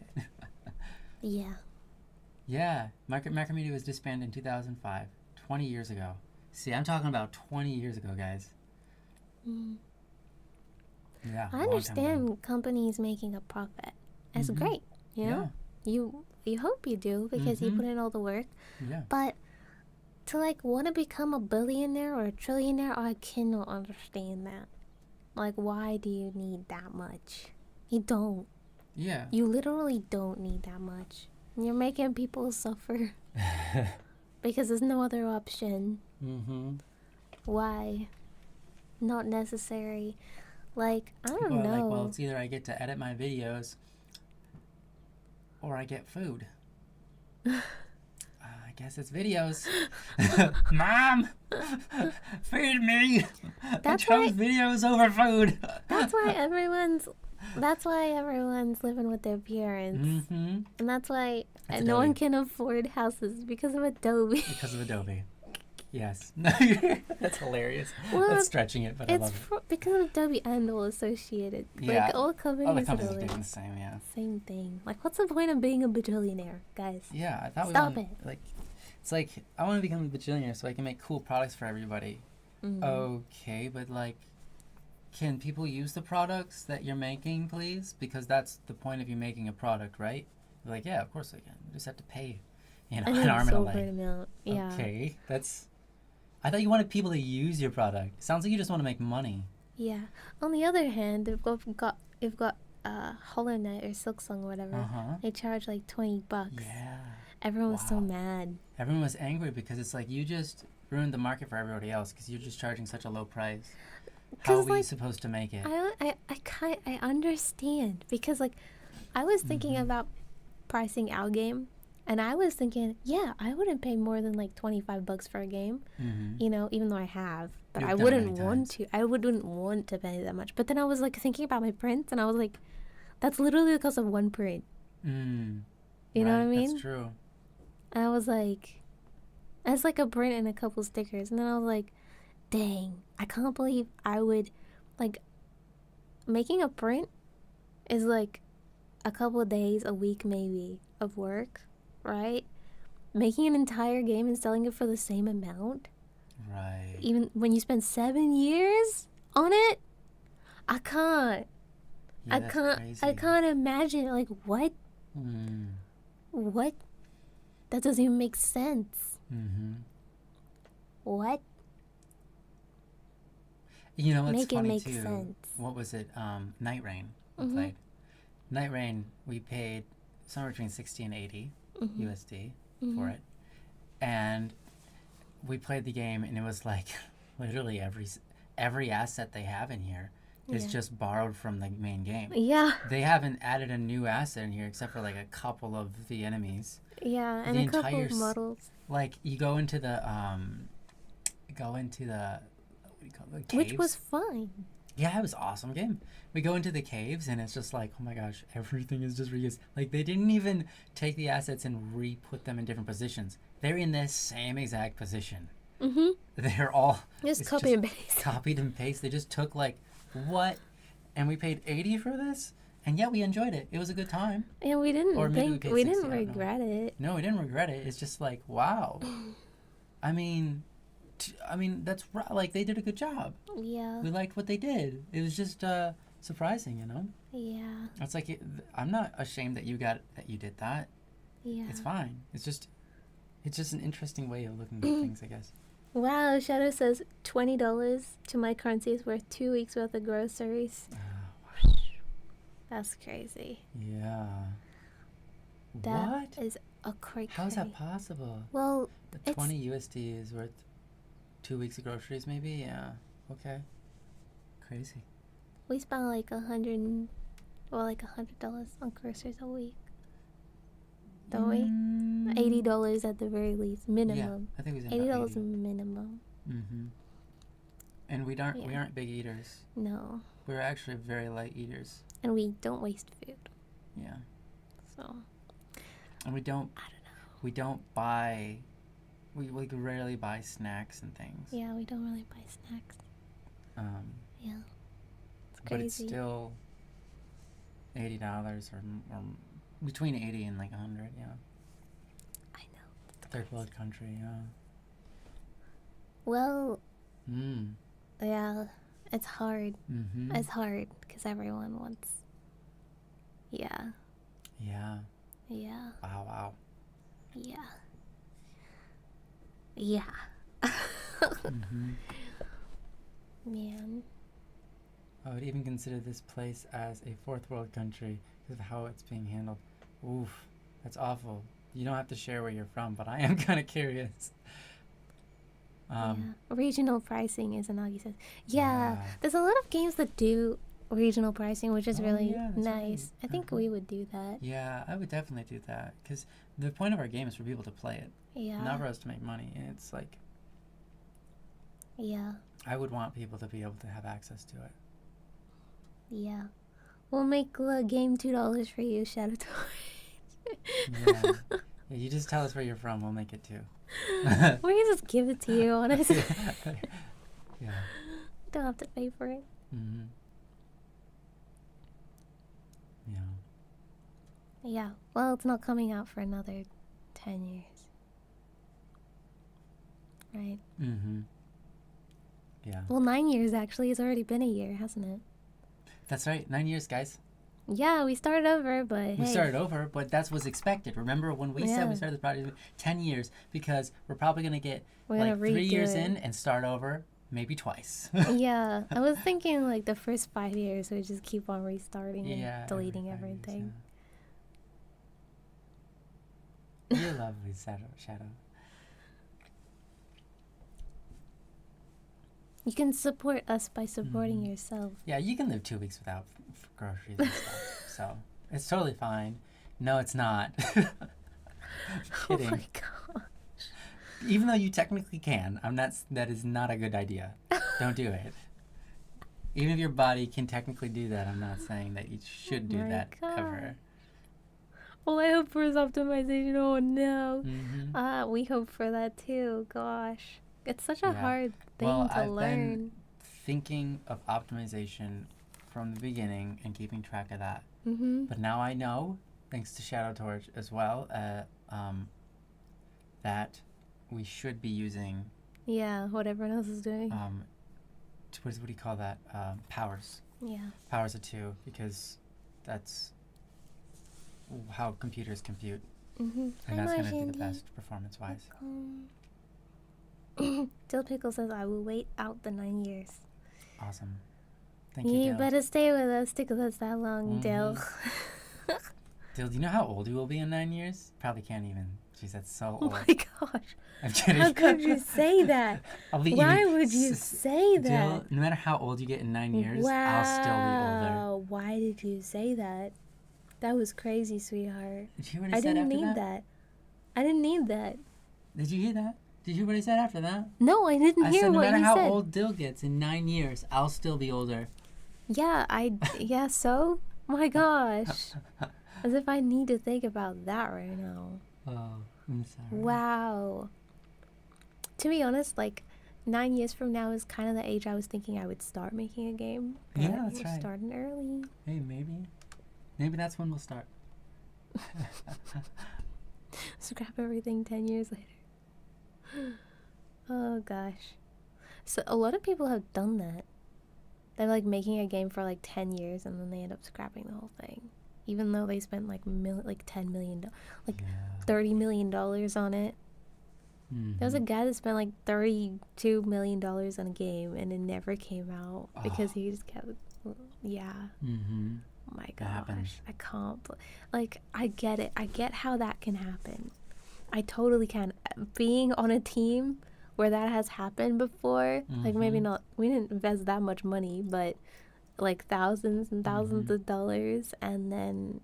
Speaker 1: Yeah.
Speaker 2: Yeah, Macromedia was disbanded in 2005, 20 years ago. See, I'm talking about 20 years ago, guys. Yeah.
Speaker 1: I understand companies making a profit. That's great. You know, you hope you do because you put in all the work.
Speaker 2: Yeah.
Speaker 1: But to like want to become a billionaire or a trillionaire, I cannot understand that. Like, why do you need that much? You don't.
Speaker 2: Yeah.
Speaker 1: You literally don't need that much. You're making people suffer because there's no other option. Why? Not necessary. Like, I don't know.
Speaker 2: Like, well, it's either I get to edit my videos or I get food. I guess it's videos. Mom, feed me. I chose videos over food.
Speaker 1: That's why everyone's living with their parents, and that's why no one can afford houses because of Adobe.
Speaker 2: Because of Adobe. Yes. That's hilarious.
Speaker 1: Well,
Speaker 2: that's stretching it, but I love it.
Speaker 1: Because of Adobe and all associated.
Speaker 2: Yeah.
Speaker 1: Like, all companies
Speaker 2: are doing the same, yeah.
Speaker 1: Same thing. Like, what's the point of being a bajillionaire, guys?
Speaker 2: Yeah, I thought
Speaker 1: Stop it.
Speaker 2: Like, it's like, I want to become a bajillionaire so I can make cool products for everybody. Okay, but like, can people use the products that you're making, please? Because that's the point of you making a product, right? You're like, yeah, of course they can. You just have to pay, an arm and a leg.
Speaker 1: Yeah.
Speaker 2: Okay, I thought you wanted people to use your product. It sounds like you just want to make money.
Speaker 1: Yeah. On the other hand, you've got Hollow Knight or Silksong or whatever. They charge like $20.
Speaker 2: Yeah.
Speaker 1: Everyone was so mad.
Speaker 2: Everyone was angry because it's like you just ruined the market for everybody else because you're just charging such a low price. How are we supposed to make it?
Speaker 1: I understand because like I was thinking about pricing our game. And I was thinking, yeah, I wouldn't pay more than like $25 for a game, even though I have. But I wouldn't want to. I wouldn't want to pay that much. But then I was like thinking about my prints, and I was like, that's literally the cost of one print. You know what I mean?
Speaker 2: That's true.
Speaker 1: And I was like, it's like a print and a couple stickers. And then I was like, dang, I can't believe I would, like, making a print is like a couple of days, a week maybe, of work. Right? Making an entire game and selling it for the same amount.
Speaker 2: Right.
Speaker 1: Even when you spend 7 years on it, I can't.
Speaker 2: Yeah,
Speaker 1: I
Speaker 2: that's
Speaker 1: can't.
Speaker 2: crazy.
Speaker 1: I can't imagine. Like what? What? That doesn't even make sense. What?
Speaker 2: You know what's
Speaker 1: Make it
Speaker 2: funny
Speaker 1: make
Speaker 2: too?
Speaker 1: sense.
Speaker 2: What was it? Night Rain. We played. Night Rain. We paid somewhere between 60 and 80 USD for it, and we played the game, and it was like literally every asset they have in here is just borrowed from the main game.
Speaker 1: Yeah.
Speaker 2: They haven't added a new asset in here except for like a couple of the enemies.
Speaker 1: Yeah, and
Speaker 2: the
Speaker 1: a couple of
Speaker 2: entire
Speaker 1: models.
Speaker 2: Like you go into the what do you call it? The caves.
Speaker 1: Which was fine.
Speaker 2: Yeah, it was an awesome game. We go into the caves and it's just like, oh my gosh, everything is just reused. Like they didn't even take the assets and re-put them in different positions. They're in the same exact position. They're all
Speaker 1: Just copy and paste.
Speaker 2: Copied and paste. They just took like what, and we paid 80 for this, and yet we enjoyed it. It was a good time.
Speaker 1: And we didn't we didn't
Speaker 2: 60,
Speaker 1: regret it.
Speaker 2: No, we didn't regret it. It's just like wow. I mean, that's right. Like they did a good job.
Speaker 1: Yeah.
Speaker 2: We liked what they did. It was just surprising, you know.
Speaker 1: Yeah.
Speaker 2: It's like I'm not ashamed that you did that.
Speaker 1: Yeah.
Speaker 2: It's fine. It's just an interesting way of looking at things, I guess.
Speaker 1: Wow, Shadow says $20 to my currency is worth 2 weeks worth of groceries.
Speaker 2: Wow.
Speaker 1: That's crazy.
Speaker 2: Yeah.
Speaker 1: That is a crazy.
Speaker 2: How is that possible?
Speaker 1: Well,
Speaker 2: 20 USD is worth 2 weeks of groceries, maybe. Yeah. Okay. Crazy.
Speaker 1: We spent like $100 on groceries a week. Don't we? $80 at the very least, minimum.
Speaker 2: Yeah, I think it was
Speaker 1: $80 minimum.
Speaker 2: And we aren't big eaters.
Speaker 1: No.
Speaker 2: We're actually very light eaters.
Speaker 1: And we don't waste food.
Speaker 2: Yeah.
Speaker 1: So.
Speaker 2: And we don't.
Speaker 1: I don't know.
Speaker 2: We don't buy. We rarely buy snacks and things.
Speaker 1: Yeah, we don't really buy snacks. Yeah. It's crazy.
Speaker 2: But it's still $80 or between 80 and like 100. Yeah.
Speaker 1: I know.
Speaker 2: Third world country. Yeah.
Speaker 1: Well. Yeah, it's hard. It's hard because everyone wants. Yeah.
Speaker 2: Yeah.
Speaker 1: Yeah.
Speaker 2: Wow.
Speaker 1: Yeah. Yeah. Man.
Speaker 2: I would even consider this place as a fourth world country because of how it's being handled. Oof, that's awful. You don't have to share where you're from, but I am kind of curious.
Speaker 1: Yeah. Regional pricing, as Anagi says. Yeah, there's a lot of games that do regional pricing, which is really nice. Right. I think we would do that.
Speaker 2: Yeah, I would definitely do that because the point of our game is for people to play it.
Speaker 1: Yeah.
Speaker 2: Not for us to make money. And it's like.
Speaker 1: Yeah.
Speaker 2: I would want people to be able to have access to it.
Speaker 1: Yeah. We'll make the game $2 for you, Shadow
Speaker 2: Yeah. You just tell us where you're from, we'll make it too.
Speaker 1: We can just give it to you, honestly.
Speaker 2: Yeah.
Speaker 1: Don't have to pay for it.
Speaker 2: Yeah.
Speaker 1: Yeah. Well, it's not coming out for another 10 years. Right?
Speaker 2: Yeah.
Speaker 1: Well, 9 years actually. It's already been a year, hasn't it?
Speaker 2: That's right. 9 years, guys.
Speaker 1: Yeah, we started over, but
Speaker 2: we started over, but that's what's expected. Remember when we said we started the project 10 years because we're probably going to get like 3 years in and start over maybe twice.
Speaker 1: Yeah, I was thinking like the first 5 years we just keep on restarting and deleting everything.
Speaker 2: Years, You're lovely, Shadow.
Speaker 1: You can support us by supporting yourself.
Speaker 2: Yeah, you can live 2 weeks without groceries and stuff, so it's totally fine. No, it's not. Kidding.
Speaker 1: Oh my gosh.
Speaker 2: Even though you technically can, that is not a good idea. Don't do it. Even if your body can technically do that, I'm not saying that you should do that ever.
Speaker 1: Well, I hope for his optimization. Oh no. We hope for that too. Gosh. It's such a hard thing to learn.
Speaker 2: Been thinking of optimization from the beginning and keeping track of that. But now I know, thanks to Shadow Torch as well, that we should be using.
Speaker 1: Yeah, what everyone else is doing.
Speaker 2: What do you call that? Powers.
Speaker 1: Yeah.
Speaker 2: Powers of 2, because that's how computers compute.
Speaker 1: Mm-hmm.
Speaker 2: And that's going to be the best performance-wise.
Speaker 1: Dill Pickle says, I will wait out the 9 years.
Speaker 2: Awesome. Thank you,
Speaker 1: You
Speaker 2: Dill.
Speaker 1: better stay with us. Stick with us that long, Dill.
Speaker 2: Dill, do you know how old you will be in 9 years? Probably can't even. Jeez, that's so old.
Speaker 1: Oh my gosh.
Speaker 2: I'm kidding.
Speaker 1: How could you say that? Why would you say that?
Speaker 2: Dill, no matter how old you get in 9 years, I'll still be older.
Speaker 1: Why did you say that? That was crazy, sweetheart.
Speaker 2: Did you hear what he
Speaker 1: I
Speaker 2: said
Speaker 1: didn't
Speaker 2: after
Speaker 1: need that. I didn't need that.
Speaker 2: Did you hear that? Did you hear what he said after that?
Speaker 1: No, I didn't hear
Speaker 2: said,
Speaker 1: what you said.
Speaker 2: No matter how old Dill gets, in 9 years, I'll still be older.
Speaker 1: Yeah, yeah, so? My gosh. As if I need to think about that right now.
Speaker 2: Oh, I'm sorry.
Speaker 1: Wow. To be honest, like, 9 years from now is kind of the age I was thinking I would start making a game.
Speaker 2: Yeah, that's right.
Speaker 1: Starting early.
Speaker 2: Hey, maybe that's when we'll start.
Speaker 1: Scrap everything 10 years later. Oh gosh. So a lot of people have done that. They're like making a game for like 10 years and then they end up scrapping the whole thing. Even though they spent like $10 million, $30 million on it. Mm-hmm. There was a guy that spent like $32 million on a game and it never came out because he just kept, yeah.
Speaker 2: Mm-hmm.
Speaker 1: Oh my gosh, I can't. Like, I get it. I get how that can happen. I totally can. Being on a team where that has happened before, like maybe not, we didn't invest that much money, but like thousands and thousands of dollars, and then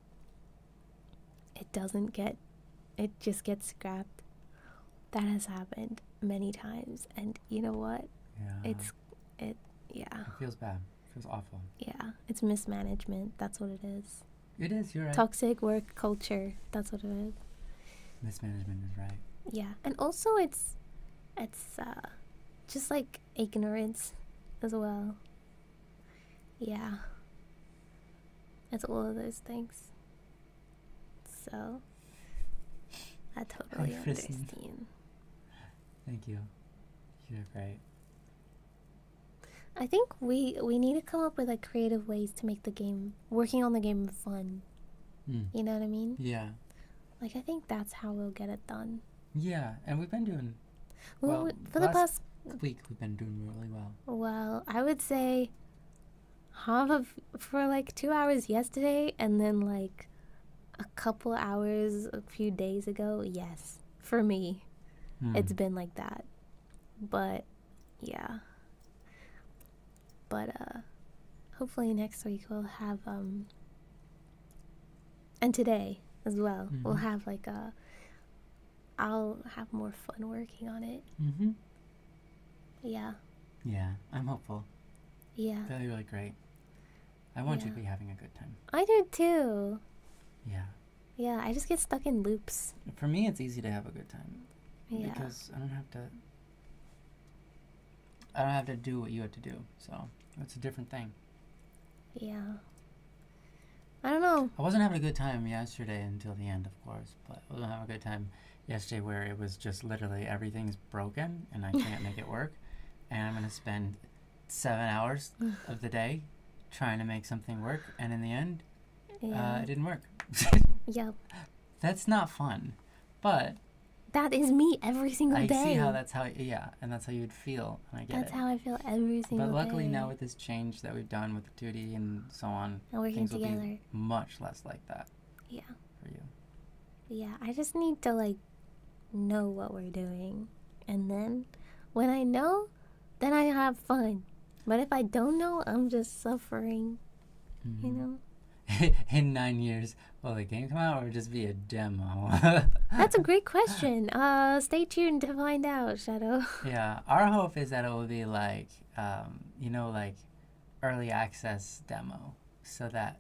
Speaker 1: it just gets scrapped. That has happened many times, and you know what?
Speaker 2: Yeah.
Speaker 1: It
Speaker 2: feels bad. It feels awful.
Speaker 1: Yeah, it's mismanagement. That's what it is.
Speaker 2: It is, you're right.
Speaker 1: Toxic work culture. That's what it is.
Speaker 2: Mismanagement is right.
Speaker 1: Yeah, and also it's just like ignorance as well. Yeah. It's all of those things. So, I totally understand.
Speaker 2: Thank you. You're great.
Speaker 1: I think we need to come up with like creative ways to make working on the game fun. You know what I mean?
Speaker 2: Yeah.
Speaker 1: Like, I think that's how we'll get it done.
Speaker 2: Yeah, and we've been doing
Speaker 1: well for the past
Speaker 2: week. We've been doing really well.
Speaker 1: Well, I would say for like 2 hours yesterday, and then like a couple hours a few days ago. Yes, for me, it's been like that. But yeah. But hopefully next week we'll have and today as well we'll have like I'll have more fun working on it. Yeah,
Speaker 2: I'm hopeful.
Speaker 1: Yeah,
Speaker 2: That'll be really great. I want you to be having a good time.
Speaker 1: I do too.
Speaker 2: Yeah,
Speaker 1: I just get stuck in loops.
Speaker 2: For me, it's easy to have a good time because I don't have to do what you have to do, so it's a different thing.
Speaker 1: Yeah. I don't know.
Speaker 2: I wasn't having a good time yesterday until the end, of course, but I wasn't having a good time yesterday where it was just literally everything's broken and I can't make it work, and I'm going to spend 7 hours of the day trying to make something work, and in the end, it didn't work.
Speaker 1: Yep.
Speaker 2: That's not fun, but
Speaker 1: that is me every single day.
Speaker 2: I see how that's how, and that's how you'd feel, and I get
Speaker 1: That's how I feel every single day.
Speaker 2: But luckily now with this change that we've done with the 2D and so on,
Speaker 1: working
Speaker 2: things will
Speaker 1: together.
Speaker 2: be much less like that.
Speaker 1: Yeah.
Speaker 2: For you.
Speaker 1: Yeah, I just need to like know what we're doing, and then when I know, then I have fun. But if I don't know, I'm just suffering. You know.
Speaker 2: In 9 years, will the game come out or just be a demo?
Speaker 1: That's a great question. Stay tuned to find out, Shadow.
Speaker 2: Yeah, our hope is that it will be like, like early access demo, so that.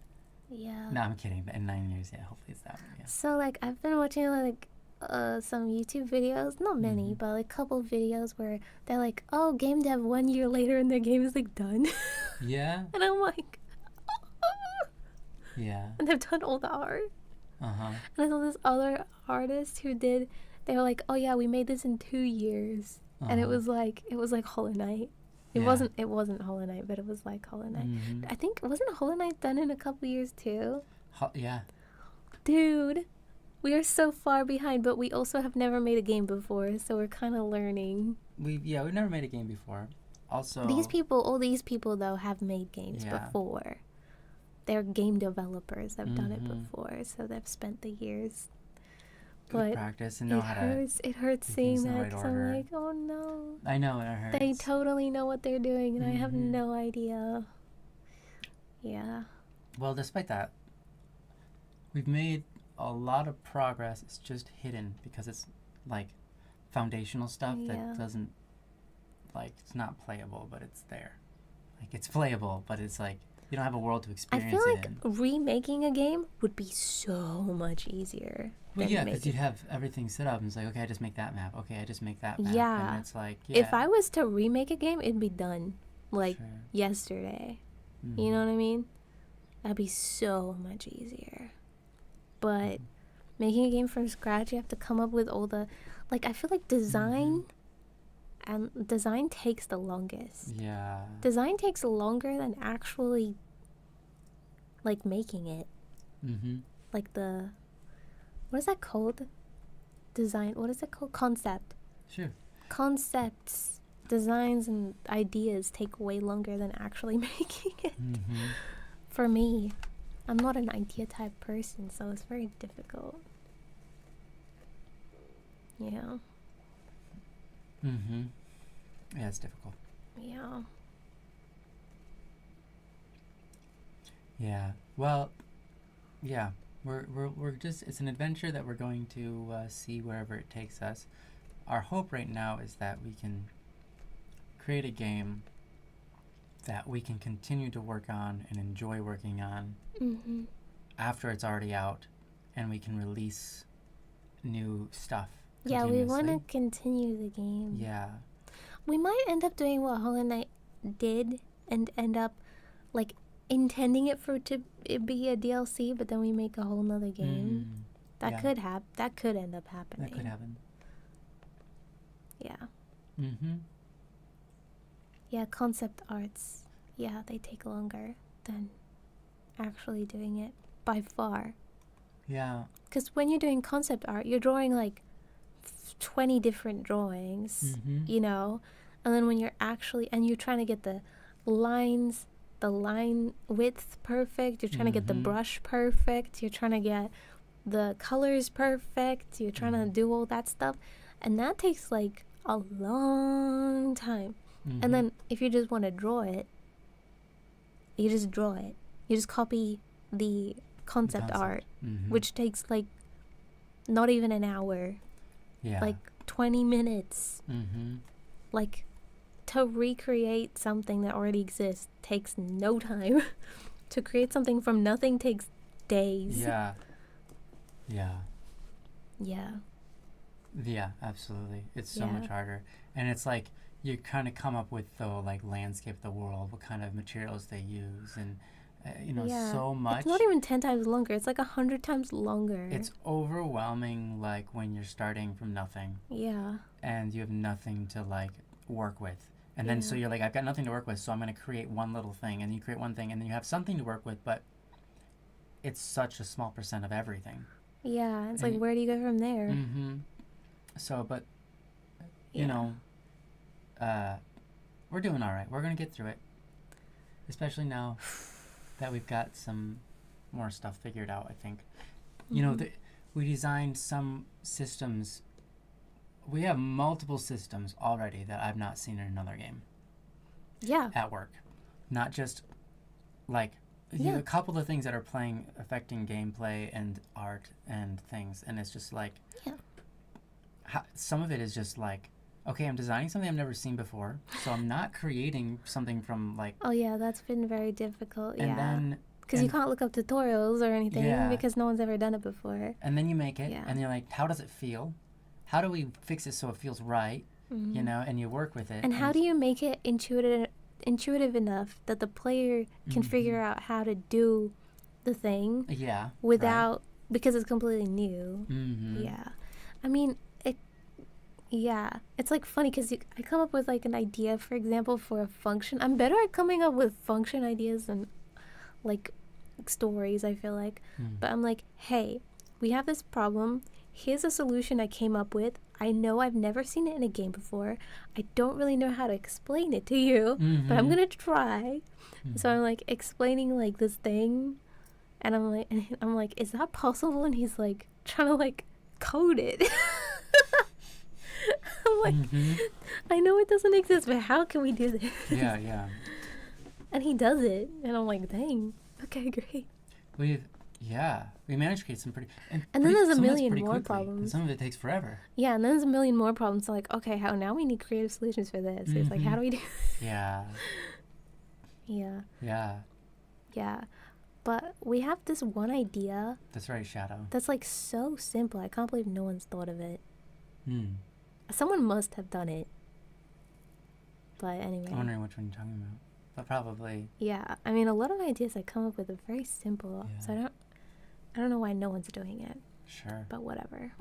Speaker 1: Yeah.
Speaker 2: No, I'm kidding. In 9 years, hopefully it's that one. Yeah.
Speaker 1: So like I've been watching like some YouTube videos, not many, but like a couple videos where they're like, oh, game dev 1 year later and their game is like done.
Speaker 2: Yeah.
Speaker 1: And I'm like.
Speaker 2: Yeah.
Speaker 1: And they've done all the art.
Speaker 2: Uh-huh.
Speaker 1: And I saw this other artist they were like, oh yeah, we made this in 2 years. And it was like Hollow Knight. It wasn't Hollow Knight, but it was like Hollow Knight. I think, wasn't Hollow Knight done in a couple years too?
Speaker 2: Yeah.
Speaker 1: Dude, we are so far behind, but we also have never made a game before, so we're kind of learning.
Speaker 2: We've never made a game before. Also,
Speaker 1: all these people though have made games before. They're game developers. They've done it before, so they've spent the years.
Speaker 2: Good practice and know how to.
Speaker 1: It hurts seeing that because I'm like, oh no.
Speaker 2: I know it hurts.
Speaker 1: They totally know what they're doing, and I have no idea. Yeah.
Speaker 2: Well, despite that, we've made a lot of progress. It's just hidden because it's like foundational stuff that doesn't, like, it's not playable, but it's there. Like, it's playable, but it's like you don't have a world to experience it in.
Speaker 1: I feel like remaking a game would be so much easier.
Speaker 2: Well, yeah, because you'd have everything set up and it's like, okay, I just make that map. Okay, I just make that map.
Speaker 1: Yeah.
Speaker 2: And it's like,
Speaker 1: if I was to remake a game, it'd be done like yesterday. You know what I mean? That'd be so much easier. But making a game from scratch, you have to come up with all the, like, I feel like design takes the longest.
Speaker 2: Yeah.
Speaker 1: Design takes longer than actually, like, making it. Like what is that called? Design, what is it called? Concept.
Speaker 2: Sure.
Speaker 1: Concepts, designs, and ideas take way longer than actually making it. For me, I'm not an idea type person, so it's very difficult. Yeah.
Speaker 2: Yeah, it's difficult.
Speaker 1: Yeah.
Speaker 2: Yeah. Well, yeah. We're just, it's an adventure that we're going to see wherever it takes us. Our hope right now is that we can create a game that we can continue to work on and enjoy working on after it's already out, and we can release new stuff.
Speaker 1: Yeah, we want to continue the game.
Speaker 2: Yeah.
Speaker 1: We might end up doing what Hollow Knight did and end up, like, intending it to be a DLC, but then we make a whole nother game. That could end up happening.
Speaker 2: That could happen.
Speaker 1: Yeah. Yeah, concept arts. Yeah, they take longer than actually doing it by far.
Speaker 2: Yeah.
Speaker 1: Because when you're doing concept art, you're drawing like 20 different drawings, you know, and then when you're trying to get the lines, the line width perfect, you're trying to get the brush perfect, you're trying to get the colors perfect, you're trying to do all that stuff, and that takes like a long time. And then if you just want to draw it, you just draw it. You just copy the concept art, which takes like not even an hour.
Speaker 2: Yeah.
Speaker 1: Like 20 minutes. Like, to recreate something that already exists takes no time. To create something from nothing takes days.
Speaker 2: Yeah. Yeah.
Speaker 1: Yeah.
Speaker 2: Yeah, absolutely. It's so much harder. And it's like you kind of come up with the like landscape of the world, what kind of materials they use, and so much.
Speaker 1: It's not even 10 times longer. It's like 100 times longer.
Speaker 2: It's overwhelming, like when you're starting from nothing.
Speaker 1: Yeah.
Speaker 2: And you have nothing to like work with. And then so you're like, I've got nothing to work with, so I'm going to create one little thing. And you create one thing, and then you have something to work with, but it's such a small % of everything.
Speaker 1: Yeah, it's like, where do you go from there?
Speaker 2: So, but, you know, we're doing all right. We're going to get through it. Especially now that we've got some more stuff figured out, I think. You know, we designed some systems. We have multiple systems already that I've not seen in another game.
Speaker 1: Yeah.
Speaker 2: At work. Not just, like, a couple of things that are affecting gameplay and art and things. And it's just like...
Speaker 1: Yeah.
Speaker 2: Some of it is just like, okay, I'm designing something I've never seen before, so I'm not creating something from like... Oh,
Speaker 1: yeah, that's been very difficult,
Speaker 2: and then
Speaker 1: because you can't look up tutorials or anything because no one's ever done it before.
Speaker 2: And then you make it, and you're like, how does it feel? How do we fix it so it feels right? You know, and you work with it.
Speaker 1: And how do you make it intuitive enough that the player can figure out how to do the thing without... Because it's completely new. Yeah. I mean... Yeah, it's like funny because I come up with like an idea, for example, for a function. I'm better at coming up with function ideas than like stories, I feel like. But I'm like, hey, we have this problem. Here's a solution I came up with. I know I've never seen it in a game before. I don't really know how to explain it to you, but I'm gonna try. So I'm like explaining like this thing, and I'm like, is that possible? And he's like trying to like code it. I'm like, I know it doesn't exist, but how can we do this?
Speaker 2: Yeah.
Speaker 1: And he does it, and I'm like, dang, okay, great.
Speaker 2: We managed to create some pretty.
Speaker 1: And then there's a million more
Speaker 2: quickly,
Speaker 1: problems.
Speaker 2: And some of it takes forever.
Speaker 1: Yeah, and then there's a million more problems. So like, okay, how now we need creative solutions for this. It's like, how do we do?
Speaker 2: Yeah.
Speaker 1: Yeah. But we have this one idea.
Speaker 2: That's right, Shadow.
Speaker 1: That's like so simple. I can't believe no one's thought of it. Someone must have done it. But anyway.
Speaker 2: I'm wondering which one you're talking about. But probably.
Speaker 1: Yeah, I mean, a lot of ideas I come up with are very simple.
Speaker 2: Yeah.
Speaker 1: So I don't know why no one's doing it.
Speaker 2: Sure.
Speaker 1: But whatever.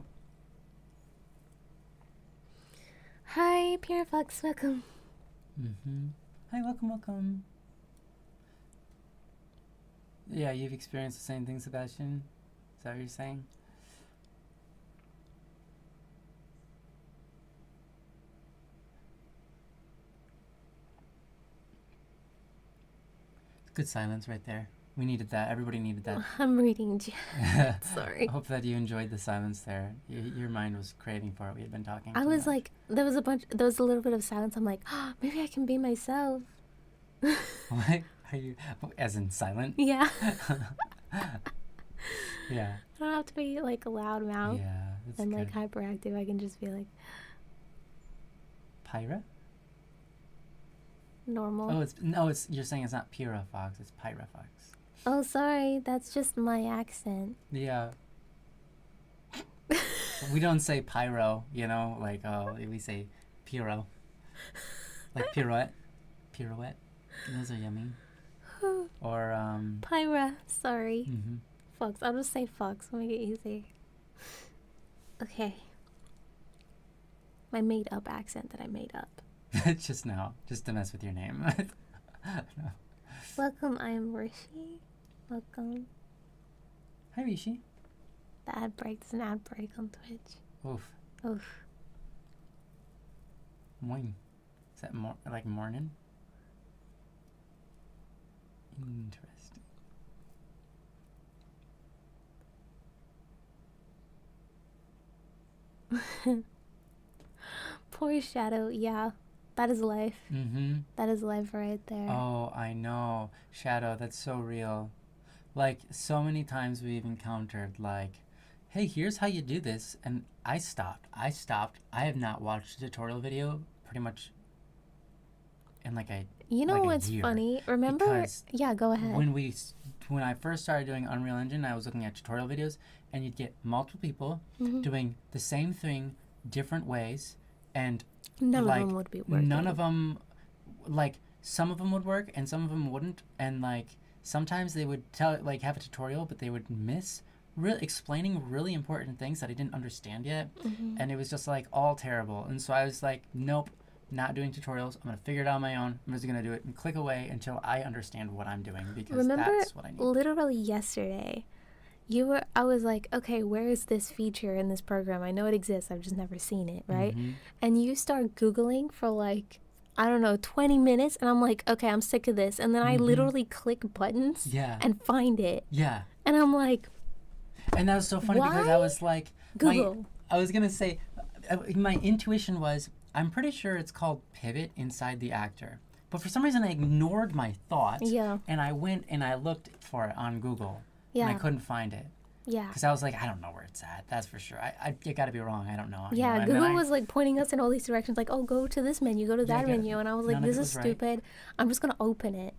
Speaker 1: Hi, Pierre Fox, welcome.
Speaker 2: Hi, welcome. Yeah, you've experienced the same thing, Sebastian? Is that what you're saying? Good silence right there. We needed that. Everybody needed that.
Speaker 1: I'm reading chat. Sorry.
Speaker 2: I hope that you enjoyed the silence there. Your mind was craving for it. We had been talking.
Speaker 1: I was like, there was a little bit of silence. I'm like, oh, maybe I can be myself.
Speaker 2: What? Are you, as in silent?
Speaker 1: Yeah.
Speaker 2: Yeah.
Speaker 1: I don't have to be like a loud mouth.
Speaker 2: Yeah, that's
Speaker 1: and
Speaker 2: good.
Speaker 1: like hyperactive. I can just be like
Speaker 2: Pyra?
Speaker 1: normal.
Speaker 2: Oh, it's you're saying it's not Pyra Fox, it's Pyra Fox.
Speaker 1: Oh, sorry. That's just my accent.
Speaker 2: Yeah. We don't say pyro, you know, like we say pyro. Like pirouette. Those are yummy. Or
Speaker 1: Pyra. Sorry. Fox. I'll just say Fox. Make it easy. Okay. My made up accent that I made up.
Speaker 2: just to mess with your name. No.
Speaker 1: Welcome, I am Rishi. Welcome.
Speaker 2: Hi, Rishi.
Speaker 1: The ad break. There's an ad break on Twitch.
Speaker 2: Oof. Morning. Is that like morning? Interesting.
Speaker 1: Poor Shadow. Yeah. That is life. That is life right there.
Speaker 2: Oh, I know. Shadow, that's so real. Like, so many times we've encountered, like, hey, here's how you do this. And I stopped. I have not watched a tutorial video pretty much in like a
Speaker 1: You know
Speaker 2: like
Speaker 1: what's
Speaker 2: year.
Speaker 1: funny? Remember?
Speaker 2: Because
Speaker 1: yeah, go ahead.
Speaker 2: When I first started doing Unreal Engine, I was looking at tutorial videos, and you'd get multiple people doing the same thing different ways, and
Speaker 1: none
Speaker 2: like,
Speaker 1: of them would be working.
Speaker 2: None of them, like, some of them would work and some of them wouldn't, and like sometimes they would have a tutorial, but they would miss explaining really important things that I didn't understand yet, and it was just like all terrible. And so I was like, nope, not doing tutorials. I'm gonna figure it out on my own. I'm just gonna do it and click away until I understand what I'm doing, because that's what I need.
Speaker 1: Literally yesterday, I was like, okay, where is this feature in this program? I know it exists, I've just never seen it, right? And you start Googling for like, I don't know, 20 minutes, and I'm like, okay, I'm sick of this. And then I literally click buttons and find it.
Speaker 2: Yeah.
Speaker 1: And I'm like,
Speaker 2: and that was so funny because I was like,
Speaker 1: Google.
Speaker 2: I was gonna say, my intuition was, I'm pretty sure it's called pivot inside the actor. But for some reason I ignored my thoughts.
Speaker 1: Yeah.
Speaker 2: And I went and I looked for it on Google.
Speaker 1: Yeah.
Speaker 2: And I couldn't find it.
Speaker 1: Yeah.
Speaker 2: Because I was like, I don't know where it's at. That's for sure. You got to be wrong. I don't know.
Speaker 1: Yeah,
Speaker 2: you know?
Speaker 1: Google was like pointing us in all these directions, like, oh, go to this menu, go to that menu. And I was like, this is stupid. Right. I'm just going to open it.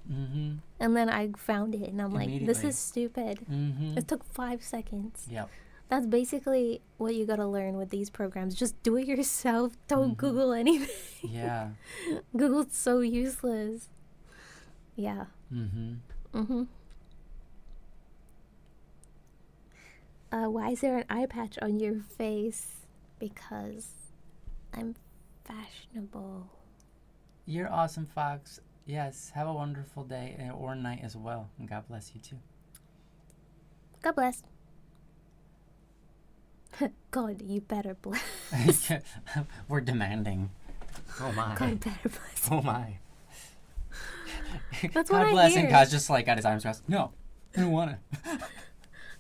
Speaker 1: And then I found it, and I'm like, this is stupid. It took 5 seconds.
Speaker 2: Yep.
Speaker 1: That's basically what you got to learn with these programs. Just do it yourself. Don't Google anything.
Speaker 2: Yeah.
Speaker 1: Google's so useless. Yeah. Why is there an eye patch on your face? Because I'm fashionable.
Speaker 2: You're awesome, Fox. Yes, have a wonderful day or night as well. And God bless you too.
Speaker 1: God bless. God, you better bless.
Speaker 2: We're demanding. Oh my.
Speaker 1: God better bless.
Speaker 2: Oh my.
Speaker 1: That's
Speaker 2: God
Speaker 1: what
Speaker 2: bless,
Speaker 1: I hear.
Speaker 2: and God's just like got his arms crossed. No, I don't want to.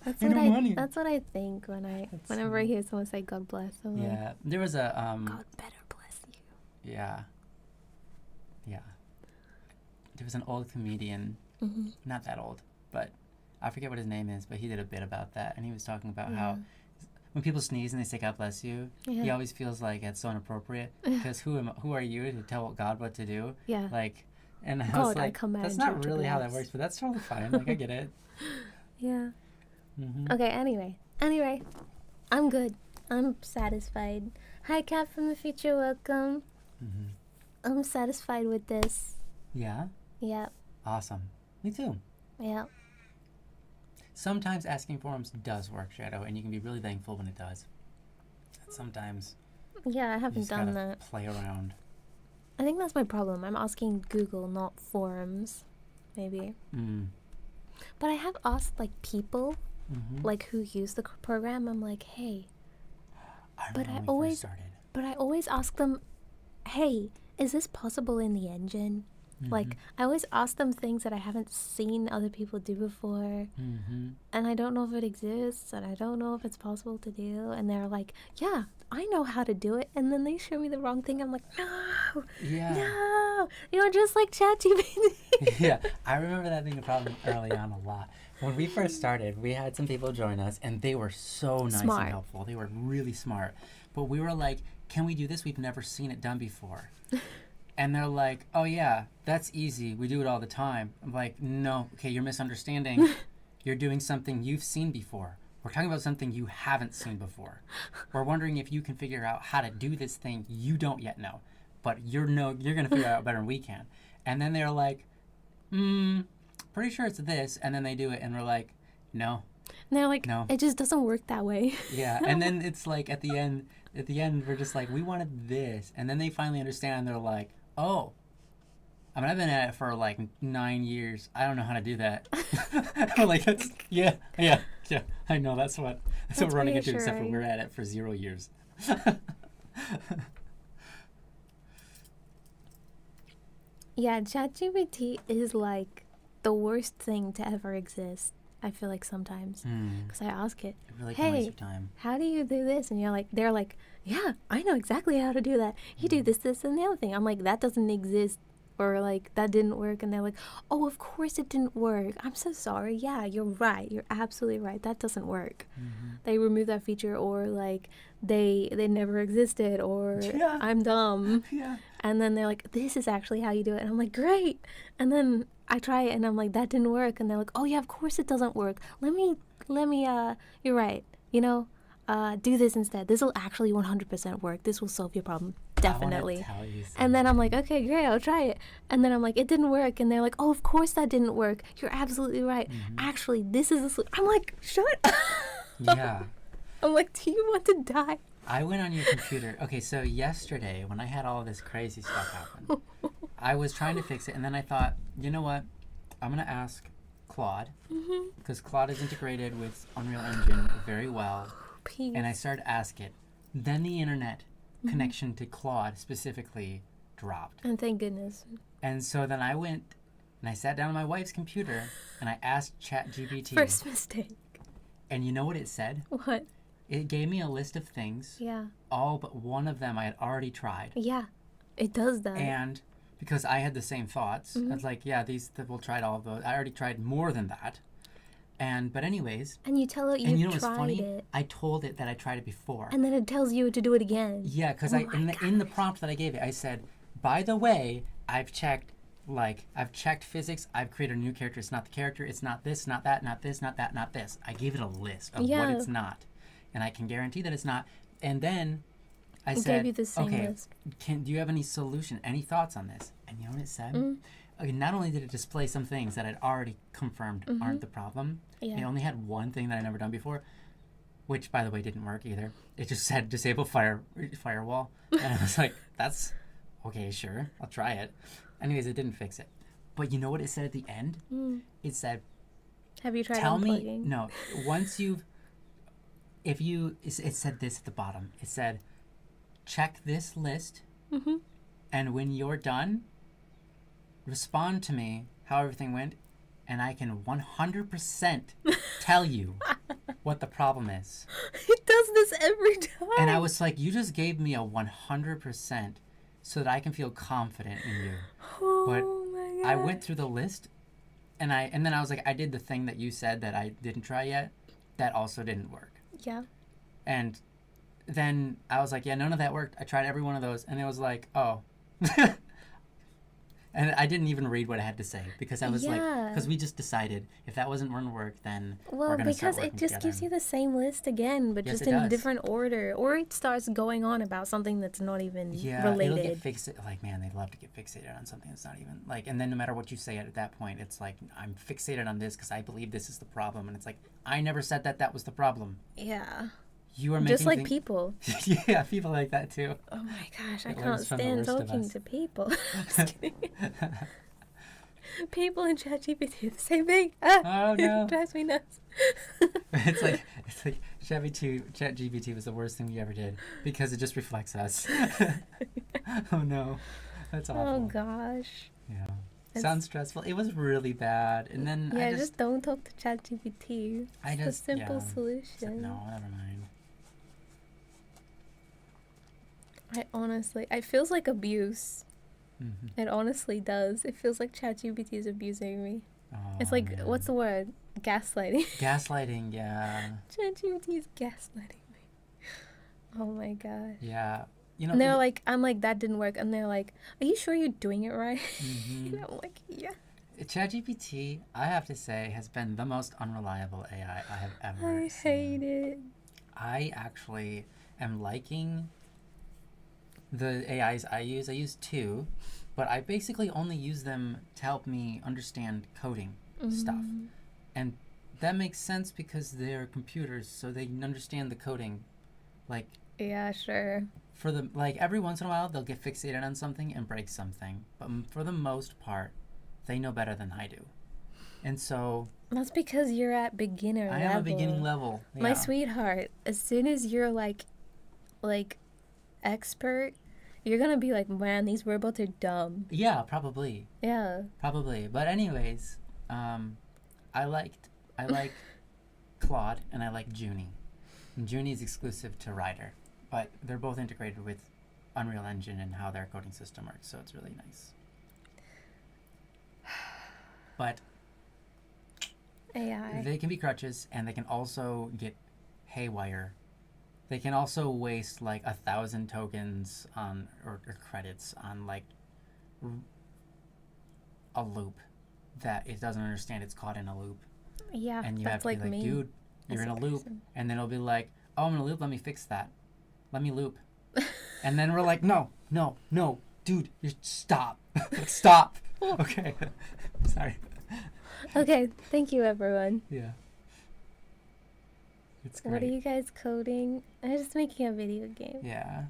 Speaker 1: That's what I think whenever I hear someone say God bless. I'm like,
Speaker 2: Yeah, there was a
Speaker 1: God better bless you.
Speaker 2: Yeah. There was an old comedian, not that old, but I forget what his name is, but he did a bit about that, and he was talking about how when people sneeze and they say God bless you, he always feels like it's so inappropriate because who are you to tell God what to do?
Speaker 1: Yeah.
Speaker 2: Like, and I
Speaker 1: God,
Speaker 2: was like, that's not really how that works, but that's totally fine. Like, I get it.
Speaker 1: Yeah.
Speaker 2: Mm-hmm.
Speaker 1: Okay. Anyway, I'm good. I'm satisfied. Hi, Kat from the future. Welcome.
Speaker 2: Mm-hmm.
Speaker 1: I'm satisfied with this.
Speaker 2: Yeah.
Speaker 1: Yep.
Speaker 2: Awesome. Me too.
Speaker 1: Yep.
Speaker 2: Sometimes asking forums does work, Shadow, and you can be really thankful when it does. And sometimes
Speaker 1: Yeah, I
Speaker 2: you
Speaker 1: haven't
Speaker 2: just
Speaker 1: done
Speaker 2: gotta
Speaker 1: that.
Speaker 2: play around.
Speaker 1: I think that's my problem. I'm asking Google, not forums. Maybe. But I have asked like people, like who use the program. I'm like, hey. But I always ask them, hey, is this possible in the engine? Like, I always ask them things that I haven't seen other people do before. And I don't know if it exists, and I don't know if it's possible to do. And they're like, yeah, I know how to do it. And then they show me the wrong thing. I'm like, no, you're just like ChatGPT.
Speaker 2: Yeah, I remember that being a problem early on a lot. When we first started, we had some people join us, and they were so nice and helpful. They were really smart. But we were like, can we do this? We've never seen it done before. And they're like, oh, yeah, that's easy. We do it all the time. I'm like, no, okay, you're misunderstanding. You're doing something you've seen before. We're talking about something you haven't seen before. We're wondering if you can figure out how to do this thing you don't yet know. But you're going to figure it out better than we can. And then they're like, pretty sure it's this. And then they do it, and we're like, no.
Speaker 1: And they're like, no. It just doesn't work that way.
Speaker 2: Yeah, and then it's like at the end, we're just like, we wanted this. And then they finally understand, and they're like, oh, I mean, I've been at it for like 9 years. I don't know how to do that. Like, yeah. I know that's what we're running into, except for we're at it for 0 years.
Speaker 1: Yeah, ChatGPT is like the worst thing to ever exist. I feel like sometimes because I ask it,
Speaker 2: really hey,
Speaker 1: how do you do this? And they're like, yeah, I know exactly how to do that. You do this, and the other thing. I'm like, that doesn't exist, or like that didn't work. And they're like, oh, of course it didn't work. I'm so sorry. Yeah, you're right. You're absolutely right. That doesn't work. They remove that feature, or like they never existed, or I'm dumb. Yeah. And then they're like, this is actually how you do it. And I'm like, great. And then I try it, and I'm like, that didn't work. And they're like, oh yeah, of course it doesn't work. Let me, you're right. Do this instead. This will actually 100% work. This will solve your problem. Definitely. And then I'm like, okay, great, I'll try it. And then I'm like, it didn't work. And they're like, oh, of course that didn't work. You're absolutely right. Actually, this is I'm like, shut up.
Speaker 2: Yeah.
Speaker 1: I'm like, do you want to die?
Speaker 2: I went on your computer. Okay, so yesterday when I had all this crazy stuff happen, I was trying to fix it, and then I thought, you know what? I'm going to ask Claude, because Claude is integrated with Unreal Engine very well.
Speaker 1: Peace.
Speaker 2: And I started to ask it. Then the internet connection to Claude specifically dropped.
Speaker 1: And thank goodness.
Speaker 2: And so then I went and I sat down on my wife's computer and I asked ChatGPT.
Speaker 1: First mistake.
Speaker 2: And you know what it said?
Speaker 1: What?
Speaker 2: It gave me a list of things.
Speaker 1: Yeah.
Speaker 2: All but one of them I had already tried.
Speaker 1: Yeah, it does that.
Speaker 2: And because I had the same thoughts, I was like, yeah, we'll try all of those. I already tried more than that. But anyways.
Speaker 1: And you tell it
Speaker 2: you know
Speaker 1: tried
Speaker 2: what's funny?
Speaker 1: it.
Speaker 2: I told it that I tried it before.
Speaker 1: And then it tells you to do it again.
Speaker 2: Yeah, because in the prompt that I gave it, I said, by the way, I've checked physics. I've created a new character. It's not the character. It's not this, not that, not this, not that, not this. I gave it a list of what it's not. And I can guarantee that it's not. And then I said,
Speaker 1: gave you the same list.
Speaker 2: Do you have any solution, any thoughts on this? And you know what it said? Okay, not only did it display some things that I'd already confirmed aren't the problem, it only had one thing that I'd never done before. which by the way didn't work either. It just said disable firewall, and I was like, that's okay, sure, I'll try it. Anyways, it didn't fix it. But you know what it said at the end? It said,
Speaker 1: have you tried
Speaker 2: tell
Speaker 1: unplugging?
Speaker 2: me, no, once you've, it said this at the bottom. It said, check this list, and when you're done, respond to me how everything went, and I can 100% tell you what the problem is.
Speaker 1: It does this every time.
Speaker 2: And I was like, you just gave me a 100% so that I can feel confident in you. But
Speaker 1: my God.
Speaker 2: I went through the list, and then I was like, I did the thing that you said that I didn't try yet. That also didn't work.
Speaker 1: Yeah.
Speaker 2: And then I was like, yeah, none of that worked. I tried every one of those, and it was like, oh. And I didn't even read what I had to say because I was like, because we just decided if that wasn't going to work, then we're going to start working
Speaker 1: because it just gives you the same list again, but just in a different order, or it starts going on about something that's not even related.
Speaker 2: It'll get fixated. Like, man, they love to get fixated on something that's not even like. And then no matter what you say at that point, it's like, I'm fixated on this because I believe this is the problem, and it's like, I never said that was the problem.
Speaker 1: Yeah.
Speaker 2: You are making
Speaker 1: just like people.
Speaker 2: Yeah, people like that too.
Speaker 1: Oh my gosh, I can't stand talking to people. Just kidding. People in ChatGPT are the same thing.
Speaker 2: Oh no.
Speaker 1: It drives me nuts.
Speaker 2: It's like ChatGPT was the worst thing we ever did because it just reflects us. Oh no. That's awful.
Speaker 1: Oh gosh.
Speaker 2: Yeah. Sounds stressful. It was really bad. And then I
Speaker 1: just don't talk to ChatGPT. It's a simple solution.
Speaker 2: No, never mind.
Speaker 1: It feels like abuse.
Speaker 2: Mm-hmm.
Speaker 1: It honestly does. It feels like ChatGPT is abusing me.
Speaker 2: Oh,
Speaker 1: it's like,
Speaker 2: man.
Speaker 1: What's the word? Gaslighting.
Speaker 2: Gaslighting, yeah.
Speaker 1: ChatGPT is gaslighting me. Oh my gosh.
Speaker 2: Yeah.
Speaker 1: And they're like, I'm like, that didn't work. And they're like, are you sure you're doing it right?
Speaker 2: Mm-hmm.
Speaker 1: And I'm like, yeah.
Speaker 2: ChatGPT, I have to say, has been the most unreliable AI I have ever
Speaker 1: seen. I hate it.
Speaker 2: I actually am liking the AIs I use. I use two, but I basically only use them to help me understand coding stuff. And that makes sense because they're computers, so they understand the coding. Like,
Speaker 1: yeah, sure.
Speaker 2: For the every once in a while they'll get fixated on something and break something, but for the most part they know better than I do. And so
Speaker 1: that's because you're at beginner level.
Speaker 2: I am a beginning level. Yeah.
Speaker 1: My sweetheart, as soon as you're like expert, you're gonna be like, man, these robots are dumb.
Speaker 2: Yeah, probably.
Speaker 1: Yeah.
Speaker 2: Probably. But anyways, I like Claude and I like Junie. And Junie is exclusive to Rider, but they're both integrated with Unreal Engine and how their coding system works, so it's really nice. But
Speaker 1: AI.
Speaker 2: They can be crutches, and they can also get haywire. They can also waste like 1,000 tokens on or credits on like a loop that it doesn't understand. It's caught in a loop.
Speaker 1: Yeah,
Speaker 2: and you
Speaker 1: that's
Speaker 2: have to be like, dude, you're in a loop, and then it'll be like, oh, I'm in a loop. Let me fix that. Let me loop. And then we're like, no, dude, you stop, stop. Okay, sorry.
Speaker 1: Okay, thank you, everyone.
Speaker 2: Yeah. It's great.
Speaker 1: What are you guys coding? I'm just making a video game.
Speaker 2: Yeah.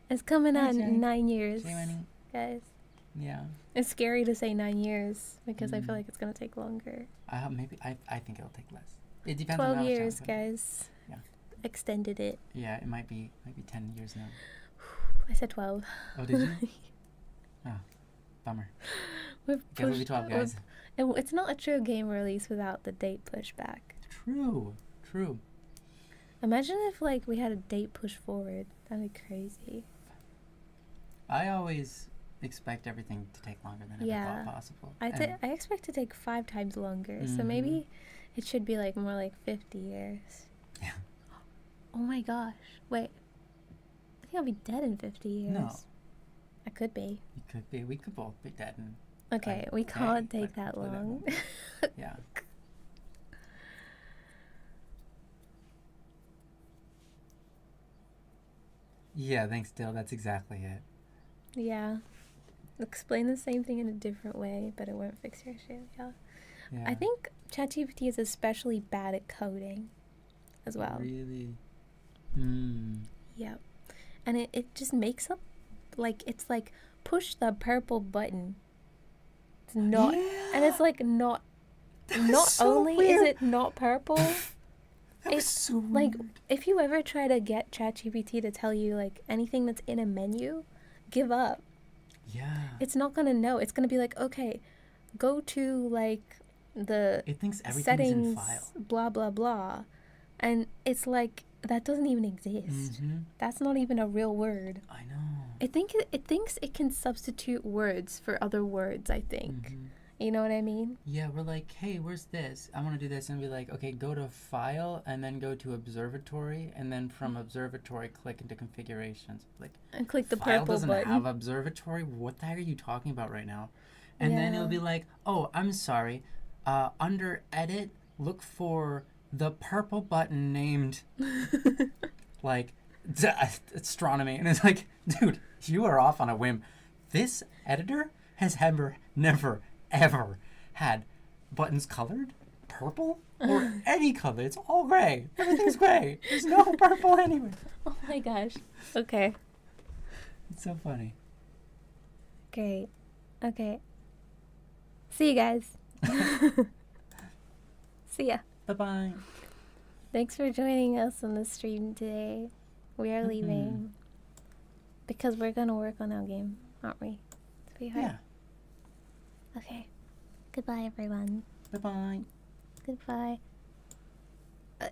Speaker 1: It's coming out in 9 years, guys.
Speaker 2: Yeah.
Speaker 1: It's scary to say 9 years because I feel like it's gonna take longer.
Speaker 2: Maybe I think it'll take less. It depends.
Speaker 1: 12
Speaker 2: on how
Speaker 1: years,
Speaker 2: much
Speaker 1: guys.
Speaker 2: Yeah.
Speaker 1: Extended it.
Speaker 2: Yeah, it might be 10 years now.
Speaker 1: I said 12.
Speaker 2: Oh, did you? Oh, bummer.
Speaker 1: We've
Speaker 2: pushed. It'll be 12, guys.
Speaker 1: It's not a true game release without the date pushback.
Speaker 2: True.
Speaker 1: Imagine if we had a date push forward. That'd be crazy.
Speaker 2: I always expect everything to take longer than ever thought possible.
Speaker 1: I expect to take 5 times longer. So maybe it should be more like 50 years.
Speaker 2: Yeah.
Speaker 1: Oh my gosh. Wait. I think I'll be dead in 50 years.
Speaker 2: No.
Speaker 1: I could be.
Speaker 2: You could be. We could both be dead in.
Speaker 1: Okay, we can't take that long.
Speaker 2: Yeah. Yeah, thanks, Dill. That's exactly it.
Speaker 1: Yeah. Explain the same thing in a different way, but it won't fix your issue. Yeah. I think ChatGPT is especially bad at coding. as well.
Speaker 2: Really?
Speaker 1: Yep. And it just makes up, like, it's like, push the purple button. It's not, and it's like not
Speaker 2: so
Speaker 1: only
Speaker 2: weird.
Speaker 1: is it not purple,
Speaker 2: That was
Speaker 1: it's
Speaker 2: so weird.
Speaker 1: like, if you ever try to get ChatGPT to tell you, like, anything that's in a menu, give up.
Speaker 2: Yeah.
Speaker 1: It's not gonna know. It's gonna be like, okay, go to, like, the
Speaker 2: It thinks everything's
Speaker 1: settings,
Speaker 2: in file.
Speaker 1: blah, blah, blah. And it's like, that doesn't even exist. That's not even a real word.
Speaker 2: I know.
Speaker 1: It thinks it can substitute words for other words, I think. You know what I mean?
Speaker 2: Yeah, we're like, hey, where's this? I want to do this. And be like, okay, go to File, and then go to Observatory, and then from Observatory, click into Configurations. Like,
Speaker 1: And click the
Speaker 2: File
Speaker 1: purple
Speaker 2: doesn't
Speaker 1: button.
Speaker 2: have Observatory? What the heck are you talking about right now? And then it'll be like, oh, I'm sorry. Under Edit, look for the purple button named, like, astronomy. And it's like, dude, you are off on a whim. This editor has never, ever had buttons colored purple or any color. It's all gray. Everything's gray. There's no purple anywhere.
Speaker 1: Oh my gosh. Okay.
Speaker 2: It's so funny.
Speaker 1: Great. Okay. See you guys. See ya.
Speaker 2: Bye-bye.
Speaker 1: Thanks for joining us on the stream today. We are leaving because we're gonna work on our game, aren't we? Sweetheart?
Speaker 2: Yeah.
Speaker 1: Okay. Goodbye, everyone.
Speaker 2: Bye-bye.
Speaker 1: Goodbye.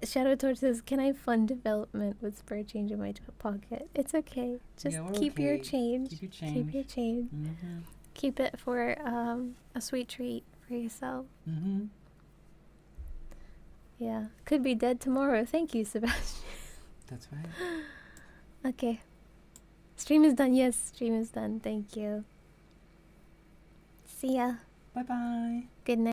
Speaker 1: Shadow Torch says, "Can I fund development with spare change in my pocket?" It's okay. Just
Speaker 2: Yeah, we're
Speaker 1: keep your
Speaker 2: okay.
Speaker 1: change.
Speaker 2: Keep your change.
Speaker 1: Keep your change. Keep it for a sweet treat for yourself. Yeah. Could be dead tomorrow. Thank you, Sebastian.
Speaker 2: That's right.
Speaker 1: Okay. Stream is done. Yes, stream is done. Thank you. See ya.
Speaker 2: Bye-bye.
Speaker 1: Good night.